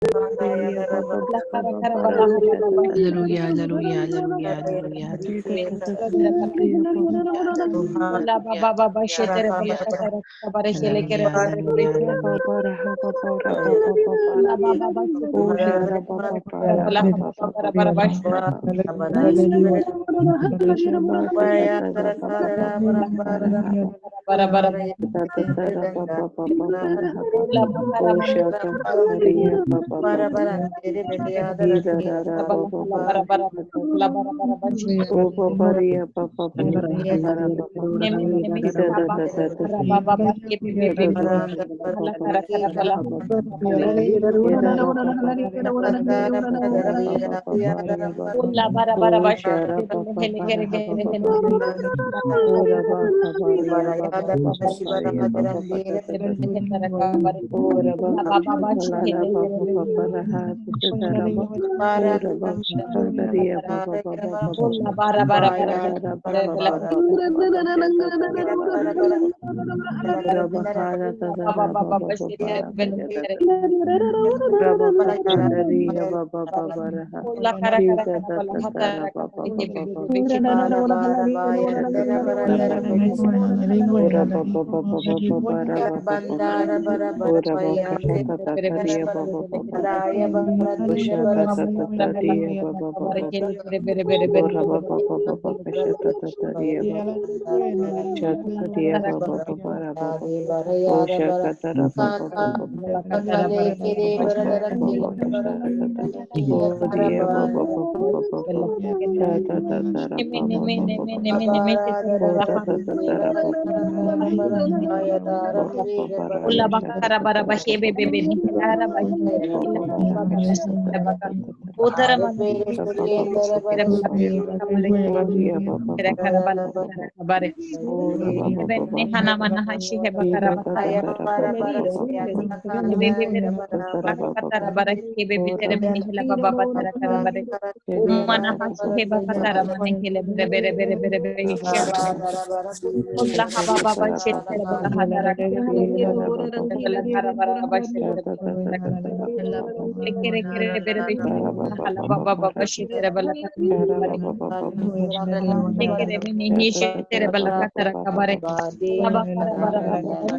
Hallelujah, hallelujah, hallelujah, hallelujah. Hallelujah, hallelujah,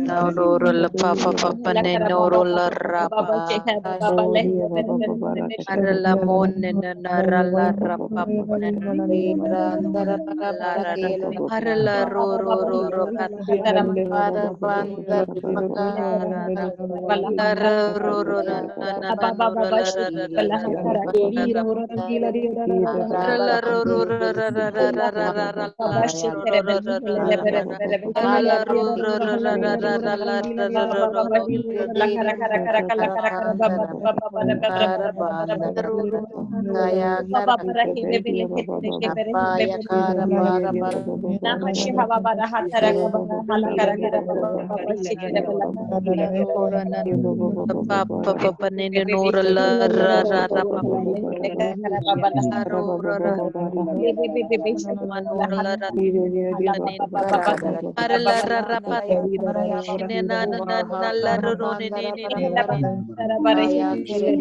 Naurul papa papa nenorul rapa arla mon narala rapa arla ro ro ro ro para bandar ro ro na na na no la la la la la ro ro ra ra ra ra ra ra ra ra ro ro ra ra ra la ro ro ra ra ra ra ra la ra ra ra ro ro papa papa nene nora la ra ra ra papa ro ra ra manora la ra ne ara la ra ra pa ne na na na na la ro ro ne ne ne ne ra pa ne ne nora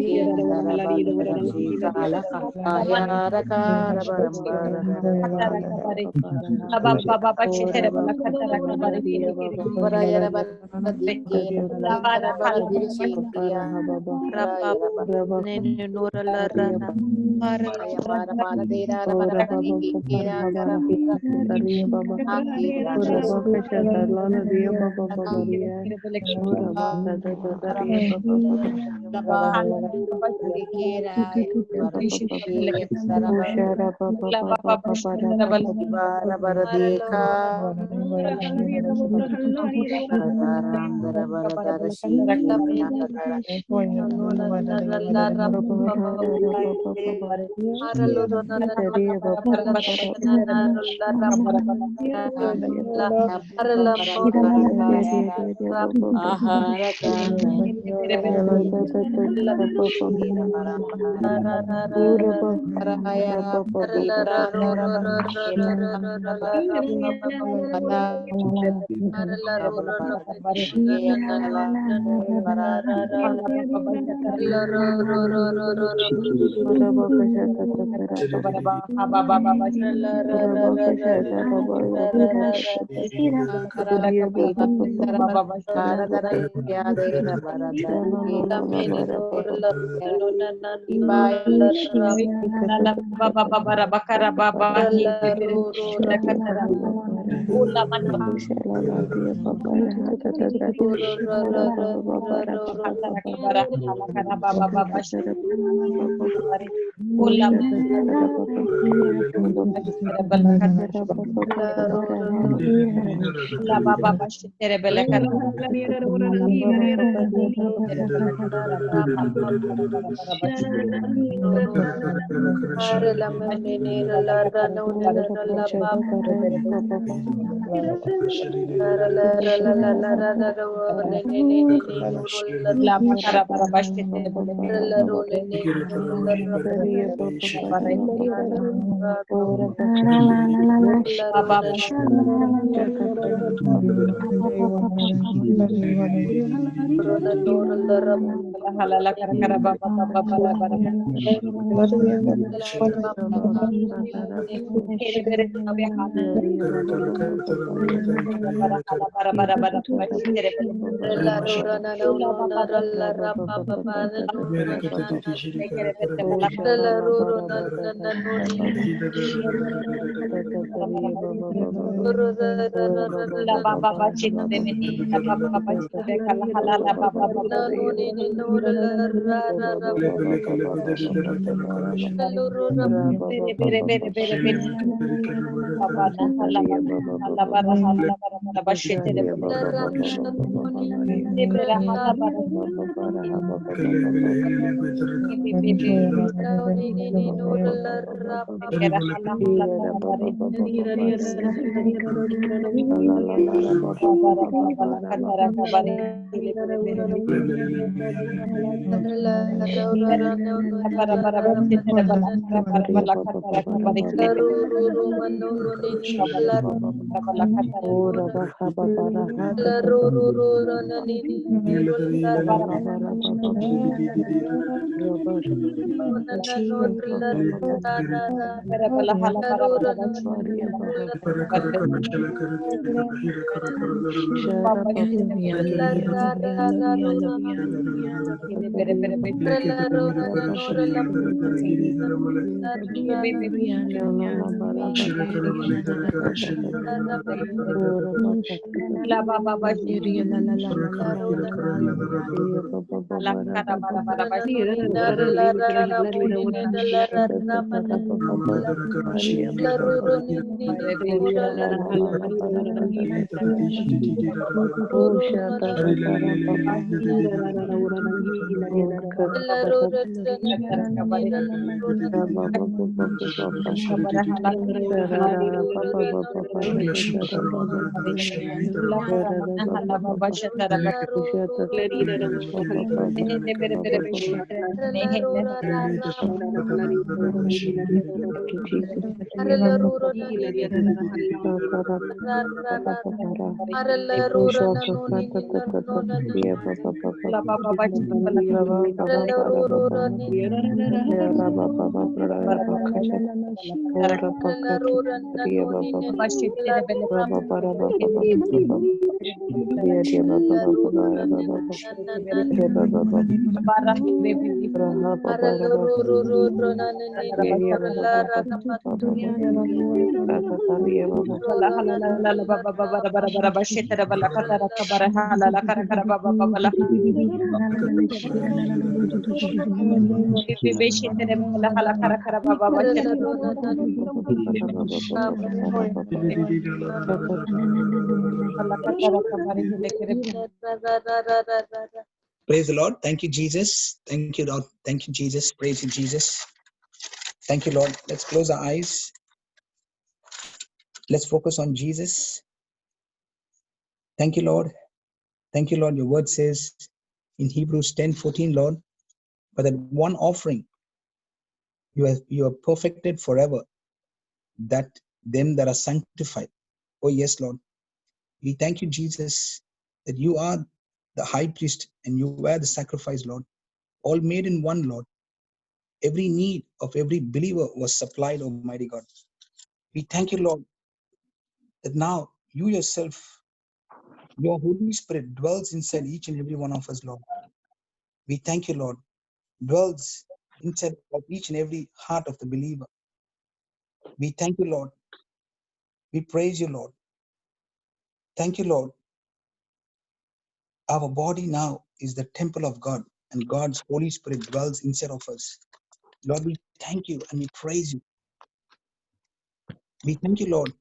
la ra ra ara la Praise the Lord. Thank you, Jesus. Thank you, Lord. Thank you, Jesus. Praise you, Jesus. Thank you, Lord. Let's close our eyes. Let's focus on Jesus. Thank you, Lord. Thank you, Lord. Your word says in Hebrews 10:14, Lord, for that one offering you are perfected forever, that them that are sanctified. Oh, yes, Lord. We thank you, Jesus, that you are the high priest and you were the sacrifice, Lord. all made in one, Lord. Every need of every believer was supplied, Almighty God. We thank you, Lord, that now you yourself, your Holy Spirit dwells inside each and every one of us, Lord. We thank you, Lord, dwells inside of each and every heart of the believer. We thank you, Lord. We praise you, Lord. Thank you, Lord. Our body now is the temple of God, and God's Holy Spirit dwells inside of us. Lord, we thank you and we praise you. We thank you, Lord,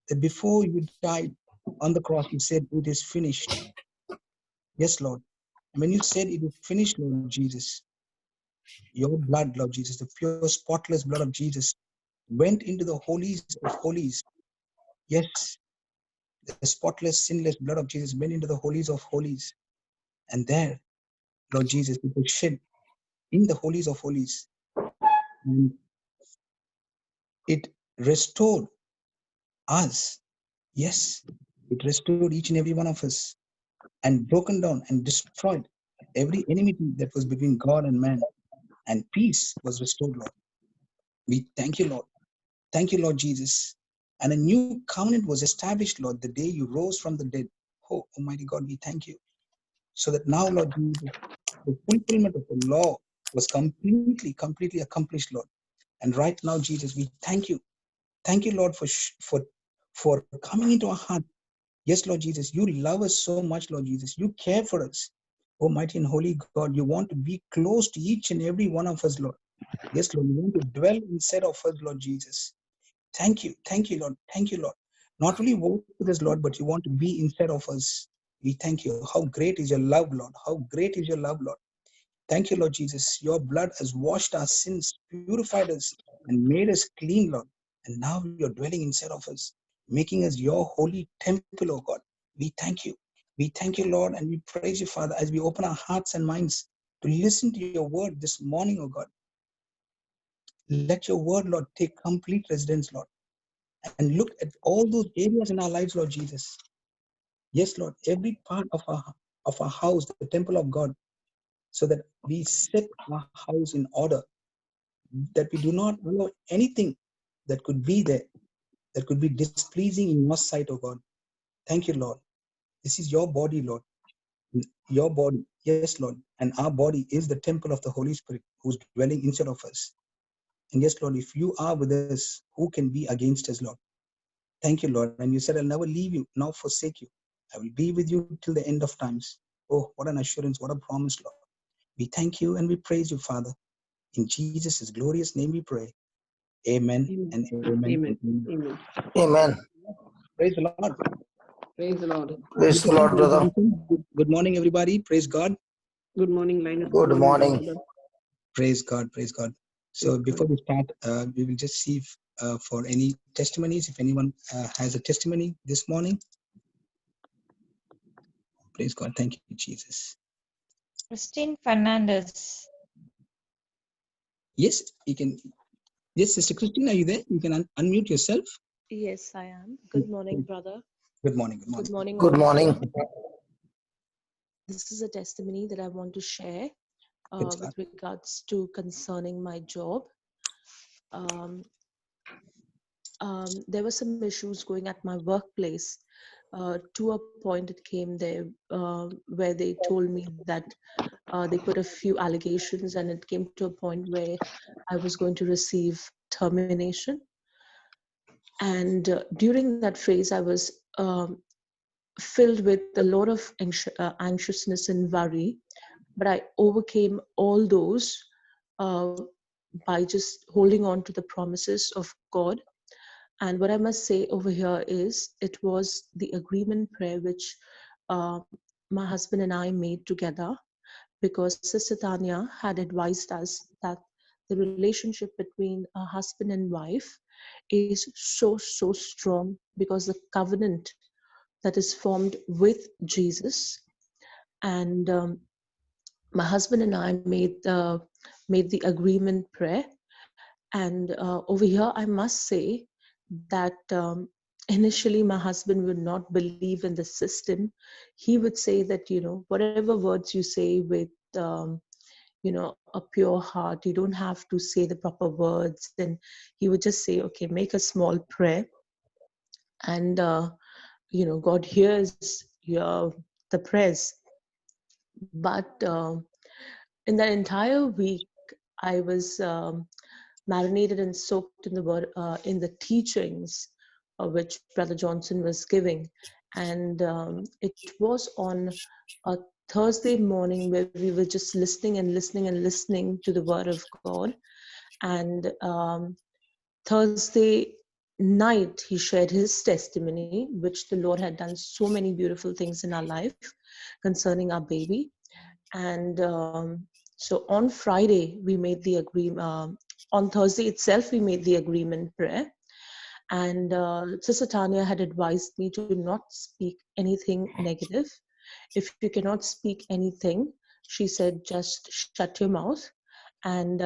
that before you died on the cross, you said, it is finished. Yes, Lord. And when you said it is finished, Lord Jesus, your blood, Lord Jesus, the pure, spotless blood of Jesus, went into the holies of holies. Yes, the spotless, sinless blood of Jesus went into the holies of holies. And there, Lord Jesus, it was shed in the holies of holies. And it restored us. Yes, it restored each and every one of us and broken down and destroyed every enmity that was between God and man. And peace was restored, Lord. We thank you, Lord. Thank you, Lord Jesus. And a new covenant was established, Lord, the day you rose from the dead. Oh, Almighty God, we thank you. So that now, Lord Jesus, the fulfillment of the law was completely accomplished, Lord. And right now, Jesus, we thank you. Thank you, Lord, for coming into our heart. Yes, Lord Jesus, you love us so much, Lord Jesus. You care for us. Almighty and holy God, you want to be close to each and every one of us, Lord. Yes, Lord, you want to dwell inside of us, Lord Jesus. Thank you, Lord. Thank you, Lord. Not only walk with us, Lord, but you want to be inside of us. We thank you. How great is your love, Lord. How great is your love, Lord. Thank you, Lord Jesus. Your blood has washed our sins, purified us, and made us clean, Lord. And now you're dwelling inside of us, making us your holy temple, oh God. We thank you. We thank you, Lord, and we praise you, Father, as we open our hearts and minds to listen to your word this morning, oh God. Let your word, Lord, take complete residence, Lord, and look at all those areas in our lives, Lord Jesus. Yes, Lord, every part of our house, the temple of God, so that we set our house in order, that we do not allow anything that could be there, that could be displeasing in your sight, oh God. Thank you, Lord. This is your body, Lord. Your body, yes, Lord. And our body is the temple of the Holy Spirit who's dwelling inside of us. And yes, Lord, if you are with us, who can be against us, Lord? Thank you, Lord. And you said, I'll never leave you, nor forsake you. I will be with you till the end of times. Oh, what an assurance, what a promise, Lord. We thank you and we praise you, Father. In Jesus' glorious name we pray. Amen, Amen. and amen. Amen. And amen. Amen. Amen. Praise the Lord. Praise the Lord. Praise the Lord, brother. Good morning, everybody. Praise God. Good morning, Linus. Good morning. brother. Praise God. Praise God. So Praise before God. we start, we will just see for any testimonies. If anyone has a testimony this morning, praise God. Thank you, Jesus. Christine Fernandez. Yes, you can. Yes, Sister Christine, are you there? You can unmute yourself. Yes, I am. Good morning, brother. Good morning. Good Good morning. morning, Good all. morning. This is a testimony that I want to share Praise God. with regards to concerning my job. There were some issues going at my workplace. To a point, it came there where they told me that they put a few allegations, and it came to a point where I was going to receive termination. And during that phase, I was filled with a lot of anxiousness and worry, but I overcame all those uh, by just holding on to the promises of God. And what I must say over here is it was the agreement prayer which uh, my husband and I made together, because Sister Tanya had advised us that the relationship between a husband and wife is so strong, because the covenant that is formed with Jesus. And my husband and I made the agreement prayer. And over here, I must say that initially my husband would not believe in the system. He would say that, whatever words you say with a pure heart. You don't have to say the proper words. And he would just say, okay, make a small prayer, and God hears the prayers. But in that entire week, I was marinated and soaked in the word, in the teachings which Brother Johnson was giving. And it was on a Thursday morning where we were just listening and listening and listening to the word of God. And Thursday night, he shared his testimony, which the Lord had done so many beautiful things in our life concerning our baby. And so on Friday, we made the agreement. On Thursday itself, we made the agreement prayer. And Sister Tanya had advised me to not speak anything negative. If you cannot speak anything, she said, just shut your mouth and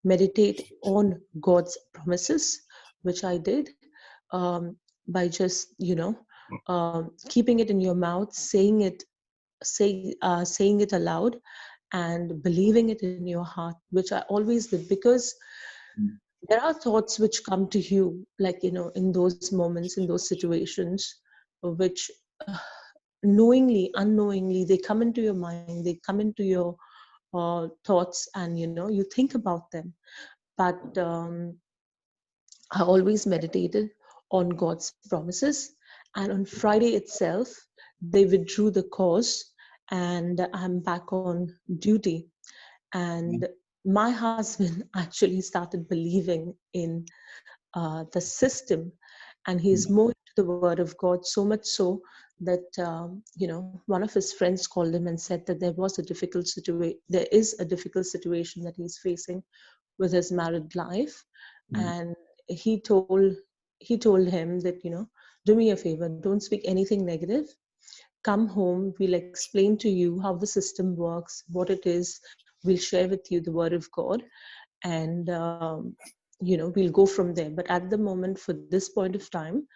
meditate on God's promises, which I did by just, keeping it in your mouth, saying it aloud, and believing it in your heart, which I always did, because there are thoughts which come to you, like, in those moments, in those situations, which knowingly, unknowingly, they come into your mind, they come into your thoughts, and, you think about them. But I always meditated on God's promises. And on Friday itself, they withdrew the cause, and I'm back on duty. And my husband actually started believing in the system, and he's more into the word of God, so much so that one of his friends called him and said that there is a difficult situation that he's facing with his married life. And he told him that, do me a favor, don't speak anything negative. Come home, we'll explain to you how the system works, what it is. We'll share with you the word of God, and we'll go from there. But at the moment, for this point of time,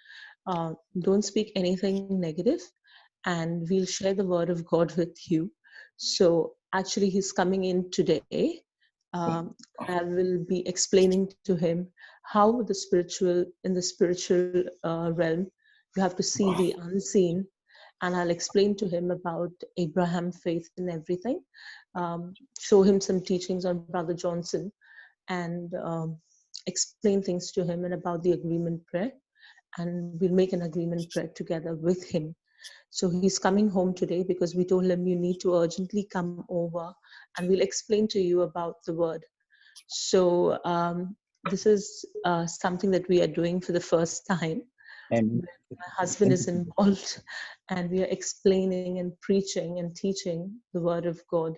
don't speak anything negative, and we'll share the word of God with you. So actually, he's coming in today. I will be explaining to him how in the spiritual realm, you have to see the unseen. And I'll explain to him about Abraham faith and everything. Show him some teachings on Brother Johnson, and explain things to him and about the agreement prayer. And we'll make an agreement prayer together with him. So he's coming home today because we told him, you need to urgently come over, and we'll explain to you about the word. So this is something that we are doing for the first time. And My husband is involved, and we are explaining and preaching and teaching the word of God.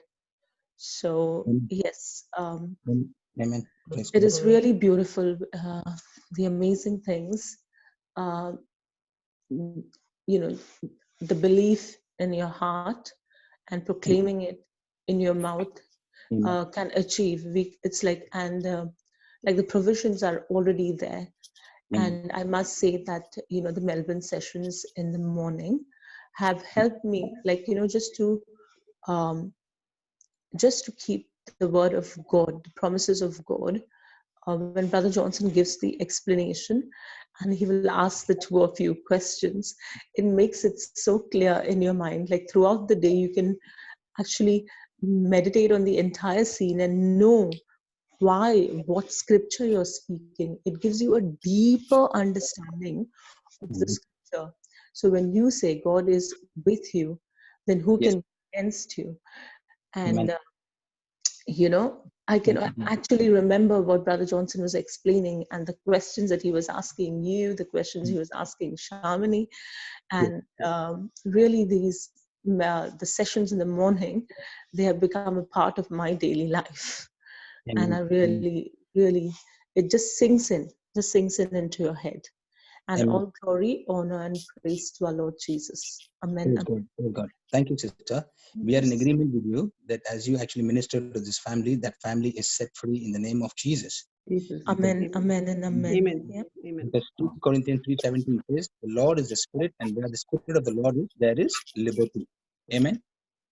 So yes, Amen. it is really beautiful. The amazing things, the belief in your heart and proclaiming it in your mouth can achieve. It's like, and like the provisions are already there. And I must say that, the Melbourne sessions in the morning have helped me, like, just to keep the word of God, the promises of God. When Brother Johnson gives the explanation, and he will ask the two of you questions, it makes it so clear in your mind. Like throughout the day, you can actually meditate on the entire scene and know what scripture you're speaking. It gives you a deeper understanding of the scripture. So when you say God is with you, then who can be against you? And I can actually remember what Brother Johnson was explaining, and the questions that he was asking you, the questions he was asking Shamini, and really the sessions in the morning, they have become a part of my daily life. And I really, it just sinks in into your head. And all glory, honor, and praise to our Lord Jesus. Amen. Praise God. Thank you, sister. We are in agreement with you that as you actually minister to this family, that family is set free in the name of Jesus. Jesus. Amen. Amen. And amen. Amen. Yep. Amen. Because 2 Corinthians 3:17 says, the Lord is the Spirit, and where the Spirit of the Lord is, there is liberty. Amen.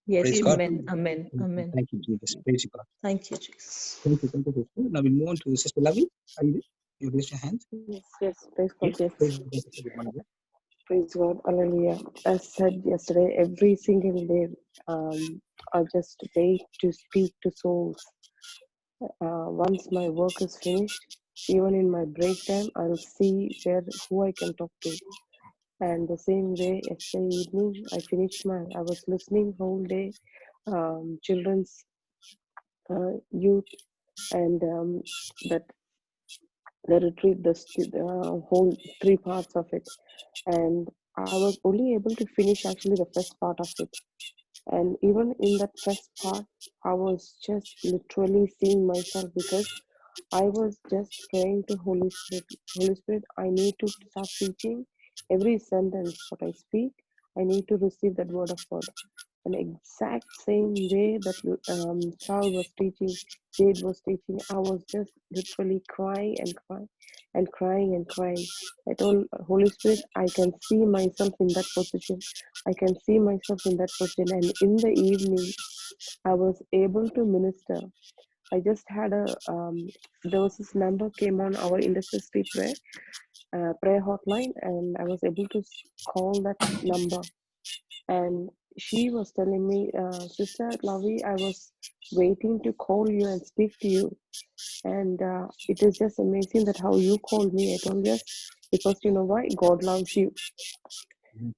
Yes, Praise God. amen, amen, amen. Thank you, Jesus. Praise you, God. Thank you, Jesus. Thank you, sister. Now we move on to Sister Lavi. Are you there? You raised your hand. Yes, praise God, Yes. yes. Praise God. Good morning. Praise God, hallelujah. As said yesterday, every single day, I just wait to speak to souls. Once my work is finished, even in my break time, I'll see who I can talk to. And the same way, yesterday evening, I was listening whole day, children's youth, and that the retreat, the whole 3 parts of it. And I was only able to finish actually the first part of it. And even in that first part, I was just literally seeing myself, because I was just praying to Holy Spirit. Holy Spirit, I need to start teaching every sentence what I speak. I need to receive that word of God. An exact same way that Charles was teaching, Jade was teaching, I was just literally crying and crying and crying and crying. I told Holy Spirit, I can see myself in that position. I can see myself in that position. And in the evening, I was able to minister. I just had there was this number came on our intercessory prayer hotline, and I was able to call that number. And she was telling me, Sister Lavi, I was waiting to call you and speak to you. And it is just amazing that how you called me. I told yes, because you know why? God loves you.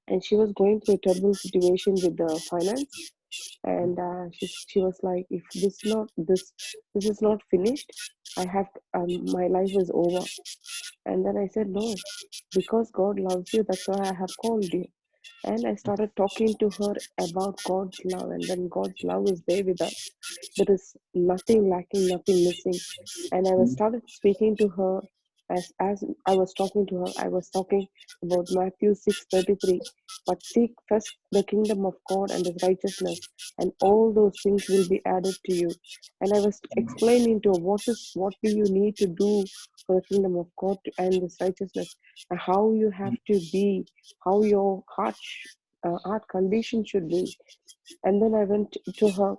And she was going through a terrible situation with the finance. And she was like, if this is not finished, I have my life is over. And then I said, no, because God loves you, that's why I have called you. And I started talking to her about God's love, and then God's love is there with us. There is nothing lacking, nothing missing. And I was started speaking to her. As I was talking to her, I was talking about Matthew 6:33. But seek first the kingdom of God and his righteousness, and all those things will be added to you. And I was explaining to her what do you need to do for the kingdom of God and his righteousness, and how you have to be, how your heart condition should be. And then I went to her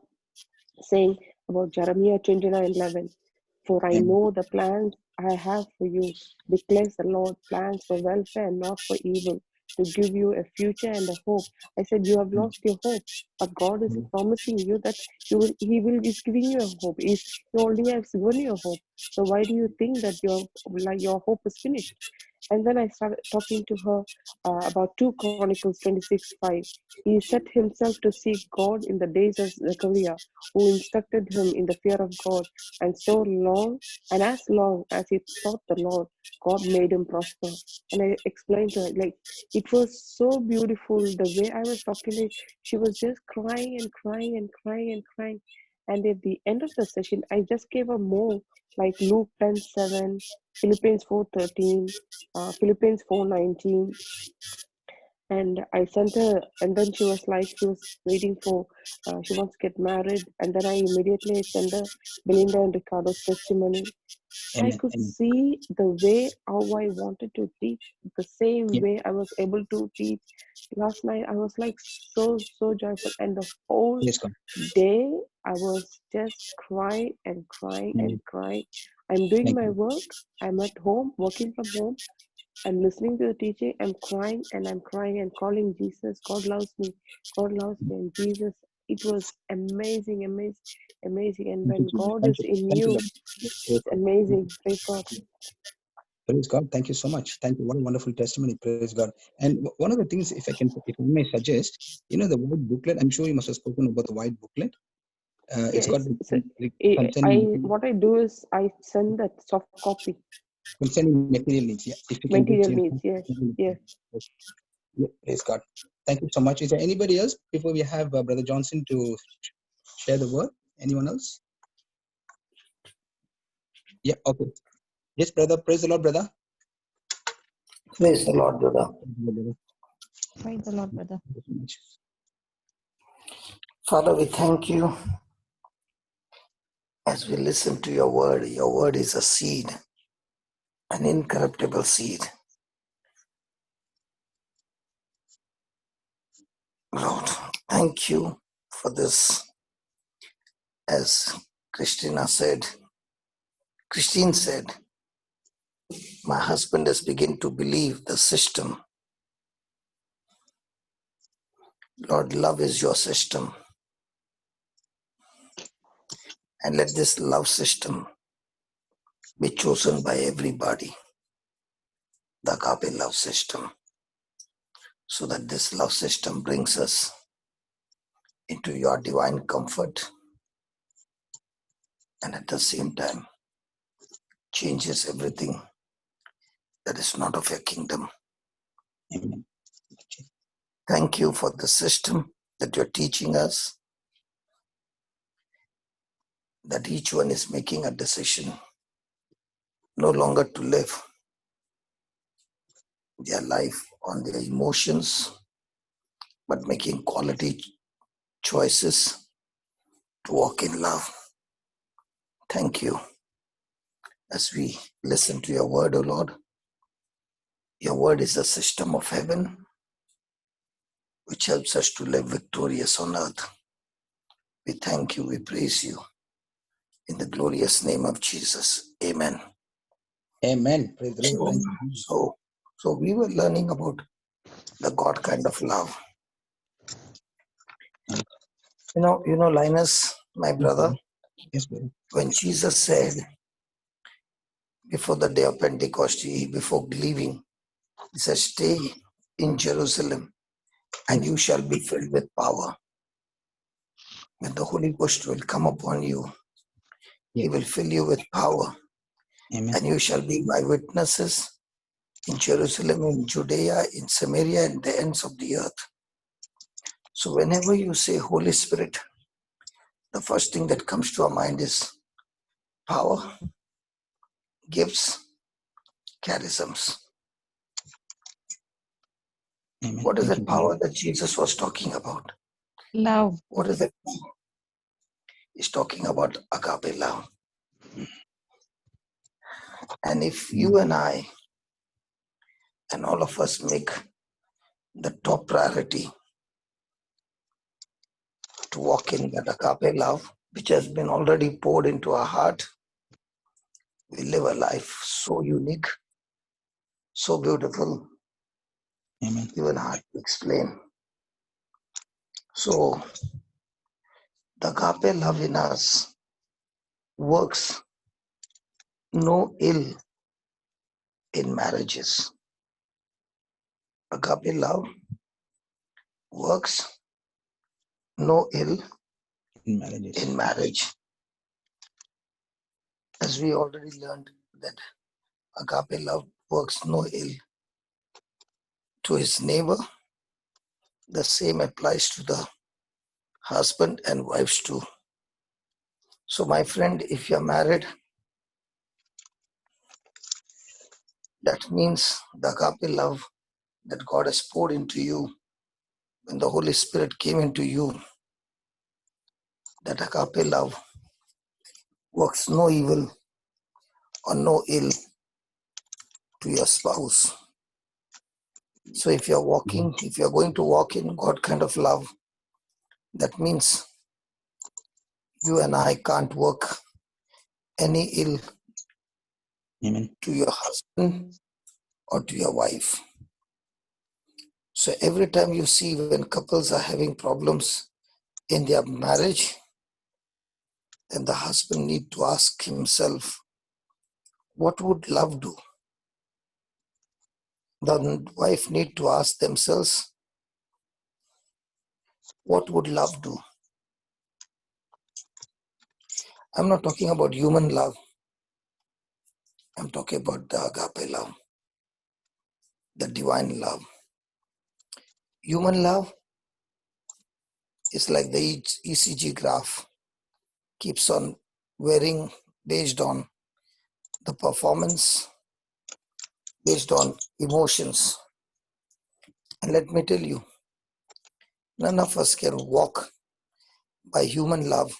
saying about Jeremiah 29:11. For I know the plans I have for you, declares the Lord, plans for welfare and not for evil, to give you a future and a hope. I said, you have lost your hope, but God is promising you that He's giving you a hope. He already has given you a hope. So why do you think that your hope is finished? And then I started talking to her about 2 Chronicles 26:5. He set himself to seek God in the days of Zechariah, who instructed him in the fear of God. And so long, and as long as he sought the Lord, God made him prosper. And I explained to her, like, it was so beautiful the way I was talking to her. She was just crying and crying and crying and crying. And at the end of the session, I just gave her more, like Luke 10:7, Philippians 4:13, Philippians 4:19. And I sent her, and then she was waiting for, she wants to get married. And then I immediately sent her Belinda and Ricardo's testimony. I could see the way how I wanted to teach, the same way I was able to teach last night. I was like so joyful, and the whole day I was just crying and crying and crying. I'm doing my work. I'm at home, working from home. I'm listening to the teaching. I'm crying and calling Jesus. God loves me. God loves me. And Jesus, it was amazing. And when God is in you, it's amazing. Praise God. Praise God. Thank you so much. Thank you. What a wonderful testimony. Praise God. And one of the things, if I may suggest, the white booklet, I'm sure you must have spoken about the white booklet. It's got what I do is I send that soft copy. Concerning material needs, yeah. If you material needs, yes. Yeah, praise God. Thank you so much. Is there anybody else before we have Brother Johnson to share the word? Anyone else? Yeah, okay. Yes, brother. Praise the Lord, brother. Praise the Lord, brother. Praise the Lord, brother. Father, we thank you as we listen to your word. Your word is a seed, an incorruptible seed. Lord, thank you for this. As Christine said, my husband has begun to believe the system. Lord, love is your system. And let this love system be chosen by everybody, the agape love system, so that this love system brings us into your divine comfort and at the same time changes everything that is not of your kingdom. Amen. Thank you for the system that you're teaching us, that each one is making a decision no longer to live their life on their emotions, but making quality choices to walk in love. Thank you. As we listen to your word, O Lord, your word is a system of heaven which helps us to live victorious on earth. We thank you, we praise you. In the glorious name of Jesus. Amen. Amen. Praise the Lord. Thank you. So we were learning about the God kind of love. You know, Linus, my brother, Yes, brother. when Jesus said before the day of Pentecost, before leaving, he said, stay in Jerusalem and you shall be filled with power. When the Holy Ghost will come upon you, he will fill you with power. Amen. And you shall be my witnesses in Jerusalem, in Judea, in Samaria, and the ends of the earth. So whenever you say Holy Spirit, the first thing that comes to our mind is power, gifts, charisms. Amen. What is Thank the you, power brother. that Jesus was talking about? Love. What is it? He's talking about agape love. And if you and I and all of us make the top priority to walk in that agape love, which has been already poured into our heart, we live a life so unique, so beautiful, Amen. even hard to explain. So the agape love in us works no ill in marriages. Agape love works no ill In marriages. in marriage. As we already learned that agape love works no ill to his neighbor, the same applies to the husband and wives too. So my friend, if you're married, that means the agape love that God has poured into you, when the Holy Spirit came into you, that agape love works no evil or no ill to your spouse. So if you're going to walk in God kind of love, that means you and I can't work any ill Amen. to your husband or to your wife. So every time you see when couples are having problems in their marriage, then the husband need to ask himself, what would love do? The wife need to ask themselves, what would love do? I'm not talking about human love. I'm talking about the agape love, the divine love. Human love is like the ECG graph, keeps on varying based on the performance, based on emotions. And let me tell you, none of us can walk by human love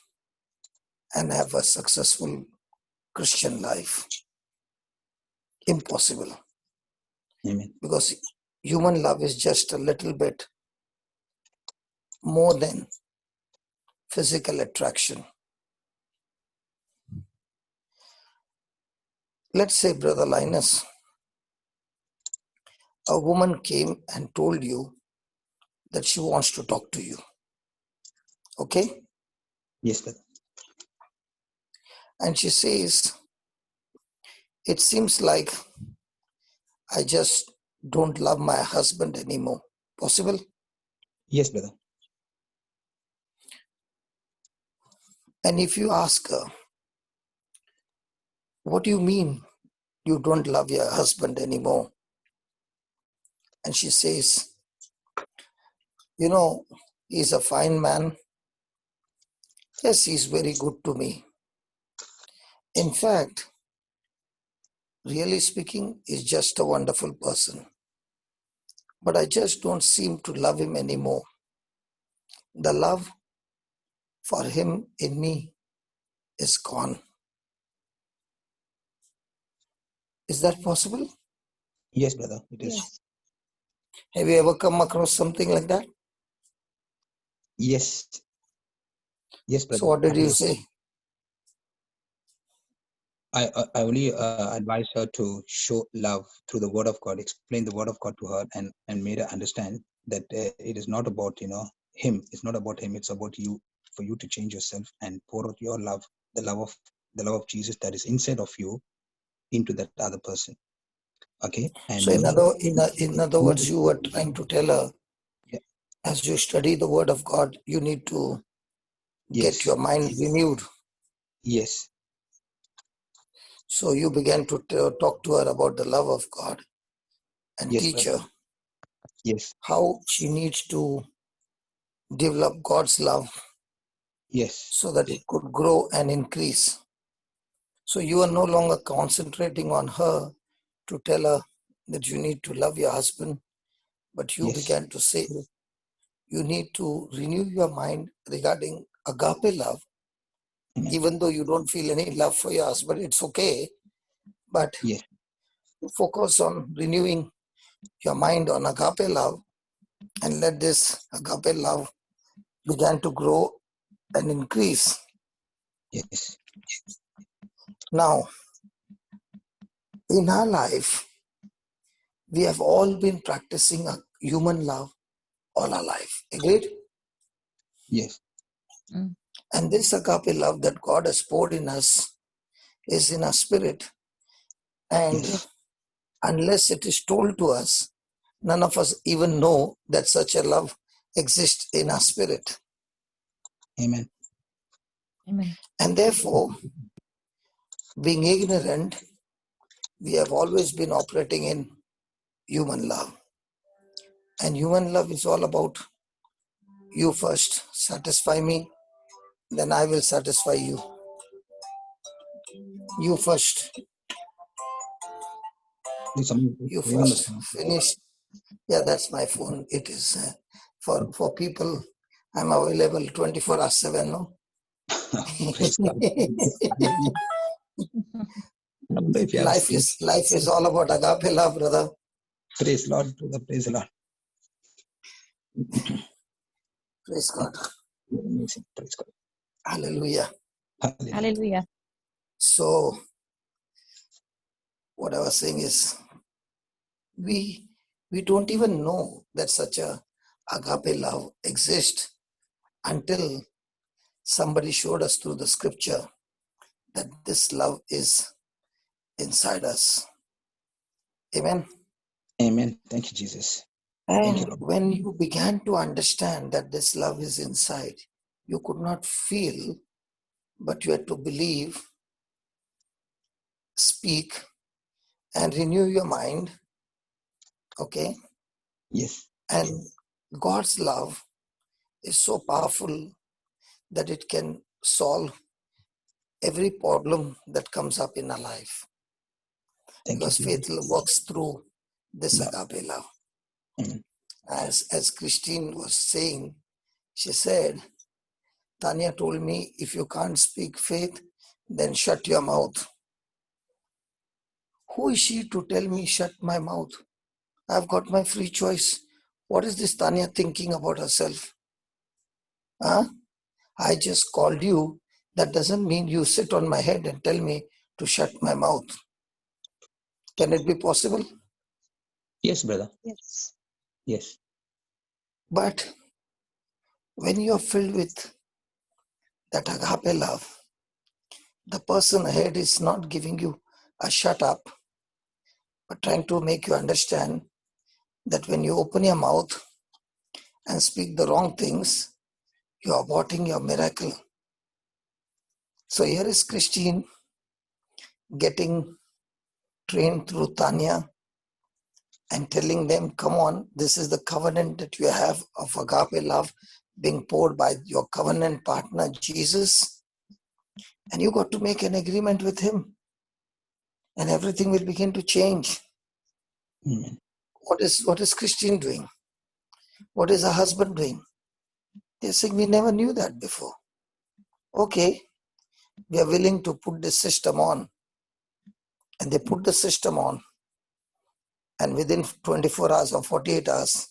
and have a successful Christian life. Impossible. Amen. Because human love is just a little bit more than physical attraction. Let's say, Brother Linus, a woman came and told you that she wants to talk to you. Okay? Yes, brother. And she says, it seems like I just don't love my husband anymore. Possible? Yes, brother. And if you ask her, what do you mean you don't love your husband anymore? And she says, he's a fine man. Yes, he's very good to me. In fact, really speaking, he's just a wonderful person. But I just don't seem to love him anymore. The love for him in me is gone. Is that possible? Yes, brother. It is. Yes. Have you ever come across something like that? Yes. Yes, brother. So what did you say? I only advise her to show love through the word of God, explain the word of God to her, and made her understand that it is not about him. It's not about him. It's about you, for you to change yourself and pour out your love, the love of Jesus that is inside of you into that other person. Okay. And So in other words, you were trying to tell her, yeah. As you study the word of God, you need to Yes. get your mind renewed. Yes. So you began to talk to her about the love of God and Yes, teach brother. her Yes. how she needs to develop God's love Yes. so that it could grow and increase. So you are no longer concentrating on her to tell her that you need to love your husband, but you Yes. began to say you need to renew your mind regarding agape love. Amen. Even though you don't feel any love for your husband, it's okay, but Yes. focus on renewing your mind on agape love and let this agape love begin to grow and increase. Yes. Now, in our life, we have all been practicing a human love all our life. Agreed? Yes. And this agape love that God has poured in us is in our spirit. And Yes. unless it is told to us, none of us even know that such a love exists in our spirit. Amen. Amen. And therefore, being ignorant, we have always been operating in human love. And human love is all about you first satisfy me, then I will satisfy you. You first. You first. Finish. Yeah, that's my phone. It is for people. I'm available 24/7. No. Praise God. If you have Life is all about agape love, brother. Praise Lord, brother. Praise the Lord. Praise God. Amazing. Praise God. Hallelujah. Hallelujah. Hallelujah. So what I was saying is we don't even know that such a agape love exists until somebody showed us through the scripture that this love is inside us. Amen. Amen. Thank you, Jesus. And Thank you, Lord. when you began to understand that this love is inside, you could not feel, but you had to believe, speak, and renew your mind. Okay? Yes. And God's love is so powerful that it can solve every problem that comes up in our life. Thank Because you, faith Jesus. works through this Love. agape love. Amen. As Christine was saying, she said, Tanya told me, if you can't speak faith, then shut your mouth. Who is she to tell me shut my mouth? I've got my free choice. What is this Tanya thinking about herself? Huh? I just called you. That doesn't mean you sit on my head and tell me to shut my mouth. Can it be possible? Yes, brother. Yes. Yes. But when you are filled with that agape love, the person ahead is not giving you a shut up, but trying to make you understand that when you open your mouth and speak the wrong things, you are aborting your miracle. So here is Christine getting trained through Tanya and telling them, come on, this is the covenant that you have of agape love being poured by your covenant partner, Jesus. And you got to make an agreement with him and everything will begin to change. Amen. What is Christine doing? What is her husband doing? They're saying, we never knew that before. Okay, we are willing to put this system on. And they put the system on. And within 24 hours or 48 hours,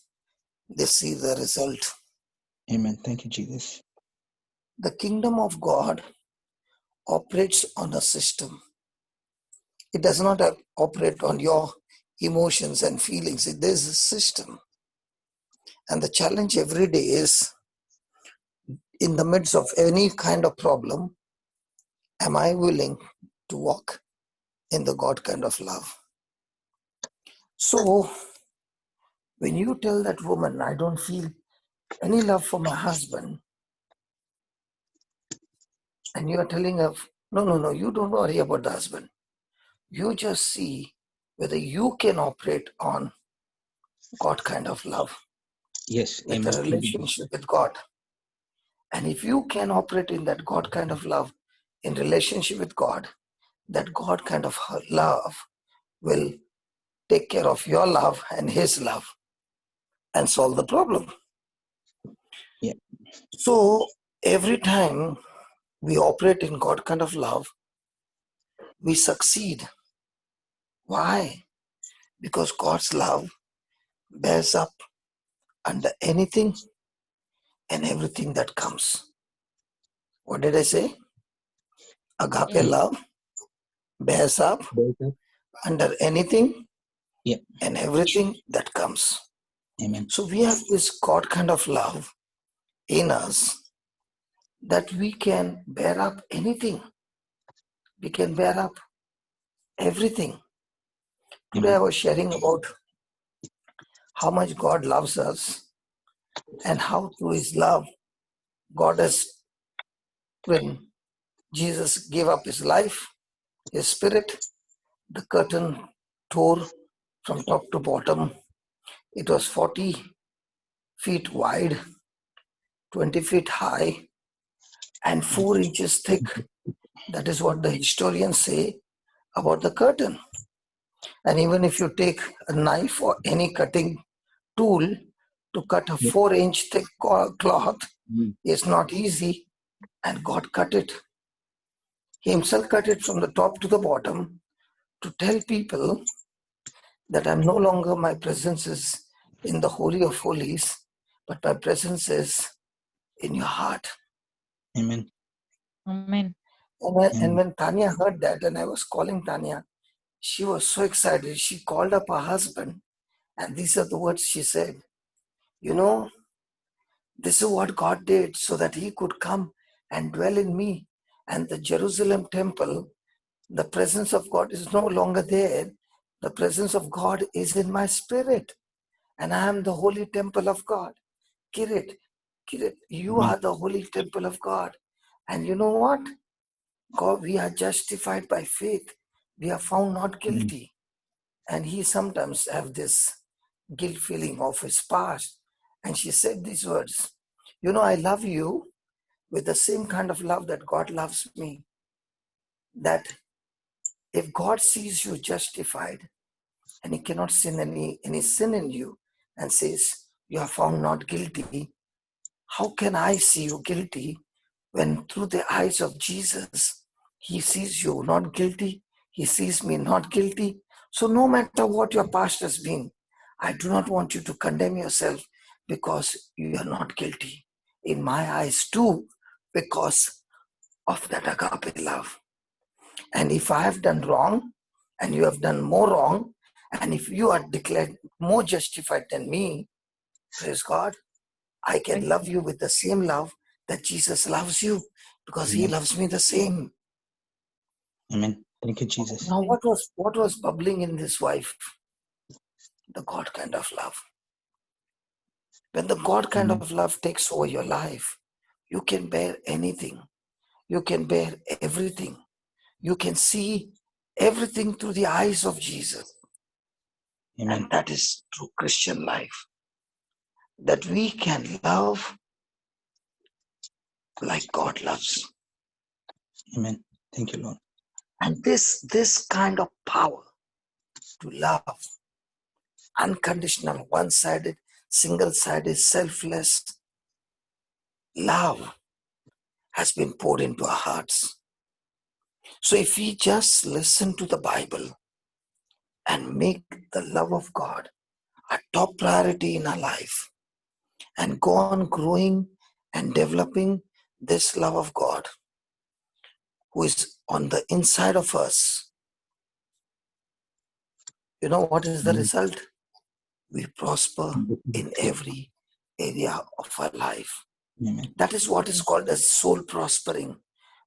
they see the result. Amen. Thank you, Jesus. The kingdom of God operates on a system. It does not operate on your emotions and feelings. There's a system. And the challenge every day is, in the midst of any kind of problem, am I willing to walk in the God kind of love? So, when you tell that woman, I don't feel any love for my husband, and you are telling her, no, you don't worry about the husband. You just see whether you can operate on God kind of love Yes. with Amen. a relationship with God. And if you can operate in that God kind of love, in relationship with God, that God kind of love will take care of your love and his love and solve the problem. Yeah. So every time we operate in God kind of love, we succeed. Why? Because God's love bears up under anything and everything that comes. What did I say? Agape Yes. love bears up under anything Yeah. and everything that comes. Amen. So we have this God kind of love in us that we can bear up anything. We can bear up everything. Today I was sharing about how much God loves us and how through his love, God has, when Jesus gave up his life, his spirit, the curtain tore from top to bottom. It was 40 feet wide, 20 feet high, and 4 inches thick. That is what the historians say about the curtain. And even if you take a knife or any cutting tool to cut a 4-inch thick cloth, it's not easy. And God cut it. He himself cut it from the top to the bottom to tell people that I'm no longer, my presence is in the Holy of Holies, but my presence is in your heart. Amen. Amen. And when Tanya heard that, and I was calling Tanya, she was so excited. She called up her husband, and these are the words she said. You know, this is what God did so that he could come and dwell in me. And the Jerusalem temple, the presence of God is no longer there. The presence of God is in my spirit. And I am the holy temple of God. Kirit, you are the holy temple of God. And you know what? God, we are justified by faith. We are found not guilty. And he sometimes have this guilt feeling of his past. And she said these words, you know, I love you with the same kind of love that God loves me. That if God sees you justified and he cannot see any sin in you and says, you are found not guilty, how can I see you guilty when through the eyes of Jesus, he sees you not guilty, he sees me not guilty. So no matter what your past has been, I do not want you to condemn yourself because you are not guilty. In my eyes too, because of that agape love. And if I have done wrong and you have done more wrong, and if you are declared more justified than me, praise God, I can love you with the same love that Jesus loves you, because he loves me the same. Amen. Thank you, Jesus. Now, what was bubbling in this wife? The God kind of love. When the God kind of love takes over your life, you can bear anything. You can bear everything. You can see everything through the eyes of Jesus. Amen. And that is true Christian life. That we can love like God loves. Amen. Thank you, Lord. And this kind of power to love, unconditional, one-sided, single-sided, selfless love has been poured into our hearts. So if we just listen to the Bible and make the love of God a top priority in our life and go on growing and developing this love of God who is on the inside of us, you know what is the result? We prosper in every area of our life. Amen. That is what is called as soul prospering.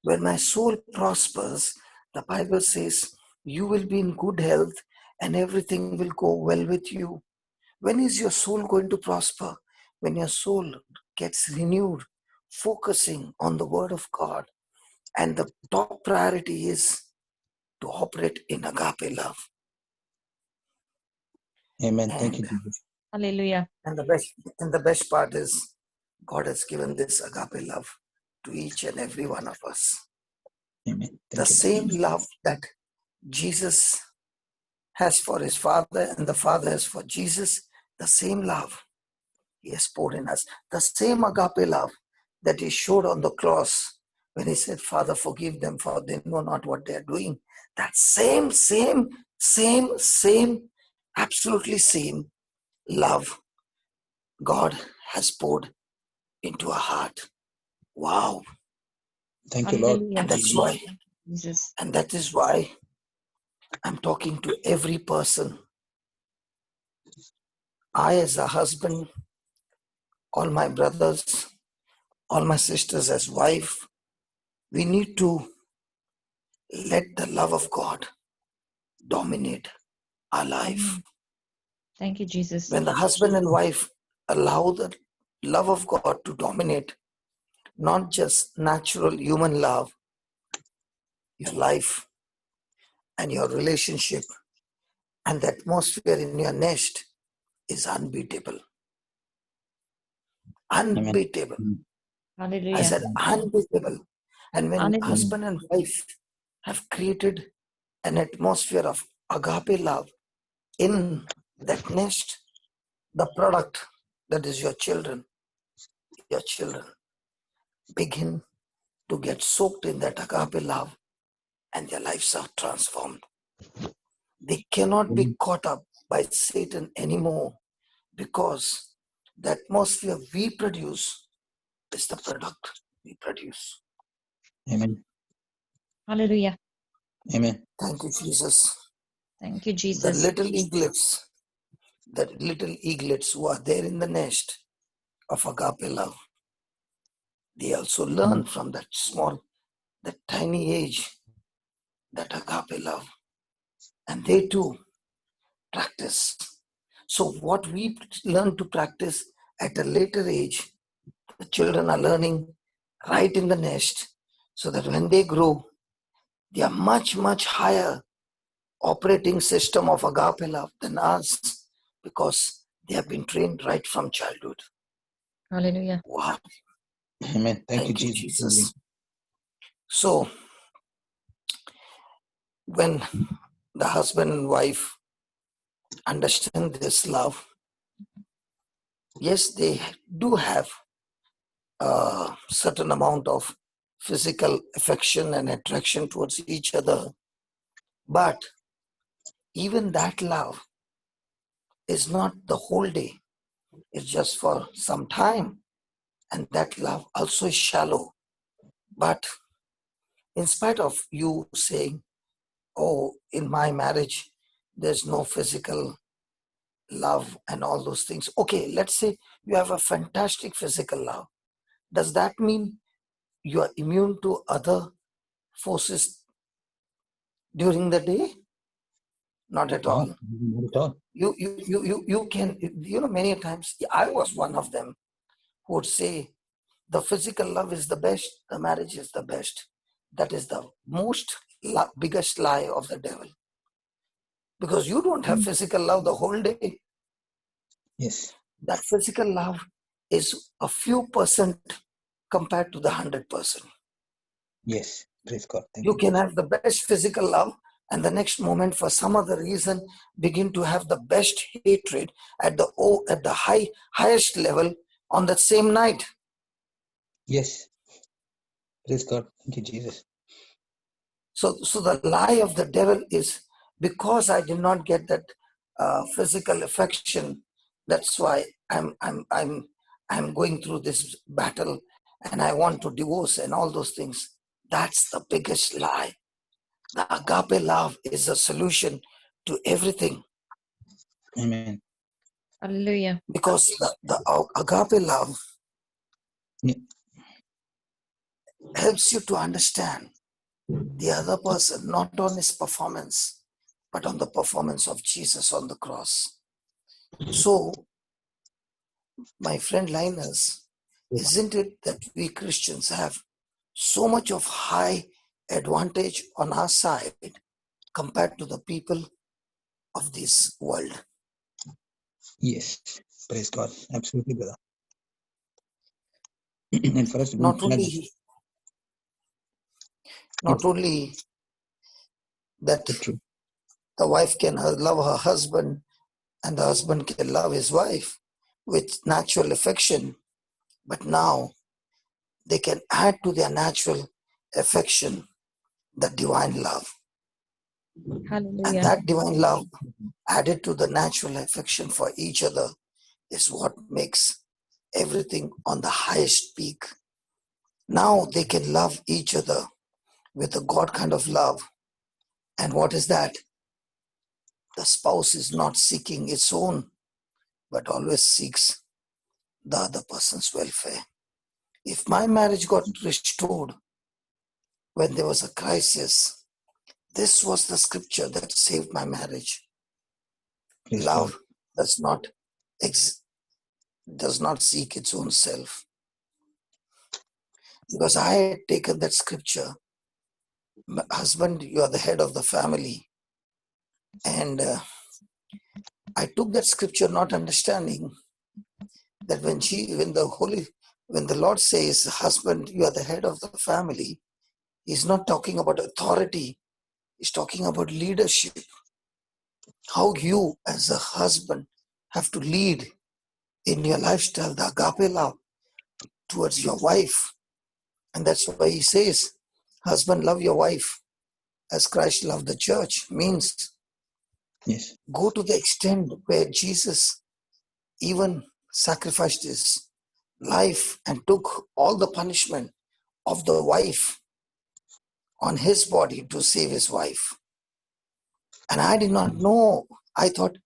When my soul prospers, the Bible says, you will be in good health and everything will go well with you. When is your soul going to prosper? When your soul gets renewed, focusing on the Word of God. And the top priority is to operate in agape love. Amen. Thank you, Jesus. Hallelujah. And the best part is God has given this agape love to each and every one of us. Amen. The Thank you, same Lord. love that Jesus has for his Father and the Father has for Jesus, the same love he has poured in us. The same agape love that he showed on the cross when he said, Father, forgive them, for they know not what they are doing. That same, absolutely same love God has poured into our heart. Wow. Thank you, Lord. Hallelujah. And that's why, Jesus. and that is why I'm talking to every person. I, as a husband, all my brothers, all my sisters as wife, we need to let the love of God dominate our life. Thank you, Jesus. When the husband and wife allow the love of God to dominate, not just natural human love, your life and your relationship and the atmosphere in your nest is unbeatable. Unbeatable. I Hallelujah. said unbeatable. And when Hallelujah. husband and wife have created an atmosphere of agape love in that nest, the product that is your children begin to get soaked in that agape love and their lives are transformed. They cannot be caught up by Satan anymore because the atmosphere we produce is the product we produce. Amen. Hallelujah. Amen. Thank you, Jesus. Thank you, The Jesus. little eaglets who are there in the nest of agape love, they also learn from that tiny age, that agape love. And they too practice. So what we learn to practice at a later age, the children are learning right in the nest, so that when they grow, they are much, much higher operating system of agape love than us, because they have been trained right from childhood. Hallelujah. Wow. Amen. Thank you, Thank you, Jesus. Jesus. So when the husband and wife understand this love, yes, they do have a certain amount of physical affection and attraction towards each other. But even that love is not the whole day. It's just for some time. And that love also is shallow. But in spite of you saying, oh, in my marriage, there's no physical love and all those things. Okay, let's say you have a fantastic physical love. Does that mean you are immune to other forces during the day? Not at all. Not at all. You can, many times I was one of them who would say the physical love is the best, the marriage is the best. That is the biggest lie of the devil. Because you don't have physical love the whole day. Yes. That physical love is a few percent compared to the 100%. Yes. Praise God. Thank You can have the best physical love, and the next moment, for some other reason, begin to have the best hatred at the highest level on that same night. Yes. Praise God. Thank you, Jesus. So the lie of the devil is, because I did not get that physical affection, that's why I'm going through this battle, and I want to divorce and all those things. That's the biggest lie. The agape love is a solution to everything. Amen. Hallelujah. Because the agape love helps you to understand the other person, not on his performance, but on the performance of Jesus on the cross. So, my friend Linus, isn't it that we Christians have so much of high advantage on our side compared to the people of this world? Yes. Praise God. Absolutely, brother. And for us to Not only that true. the wife can love her husband and the husband can love his wife with natural affection, but now they can add to their natural affection the divine love. Hallelujah. And that divine love added to the natural affection for each other is what makes everything on the highest peak. Now they can love each other with a God kind of love. And what is that? The spouse is not seeking its own, but always seeks the other person's welfare. If my marriage got restored when there was a crisis, this was the scripture that saved my marriage. Praise Love God. does not seek its own self. Because I had taken that scripture, husband, you are the head of the family. And I took that scripture not understanding that when the Lord says, husband, you are the head of the family, he's not talking about authority. He's talking about leadership. How you as a husband have to lead in your lifestyle, the agape love towards your wife. And that's why he says, husband, love your wife as Christ loved the church. Means Yes. go to the extent where Jesus even sacrificed his life and took all the punishment of the wife on his body to save his wife. And I did not know. I thought,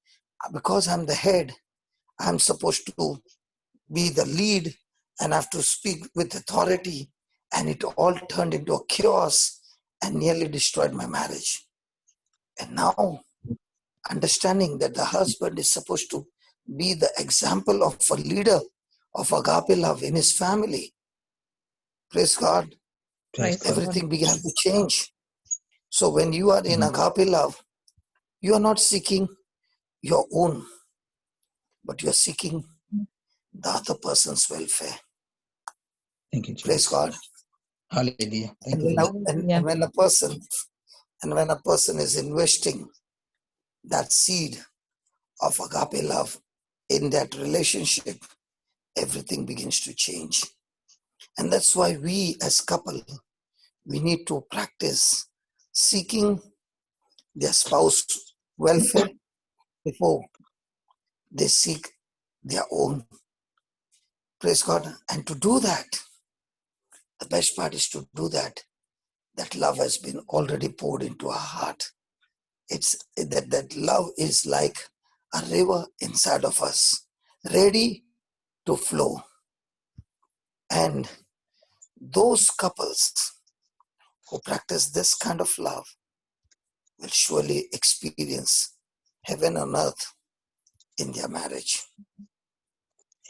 because I'm the head, I'm supposed to be the lead and have to speak with authority. And it all turned into a chaos and nearly destroyed my marriage. And now, understanding that the husband is supposed to be the example of a leader of agape love in his family. Praise God. Praise God. Everything began to change. So when you are in agape love, you are not seeking your own, but you are seeking the other person's welfare. Thank you, Jesus. Praise God. Hallelujah. Thank And you, brother. when a person is investing that seed of agape love in that relationship, everything begins to change. And that's why we as couple, we need to practice seeking their spouse welfare before they seek their own. Praise God. And to do that, The best part is to do that. That love has been already poured into our heart. It's that love is like a river inside of us, ready to flow. And those couples who practice this kind of love will surely experience heaven on earth in their marriage.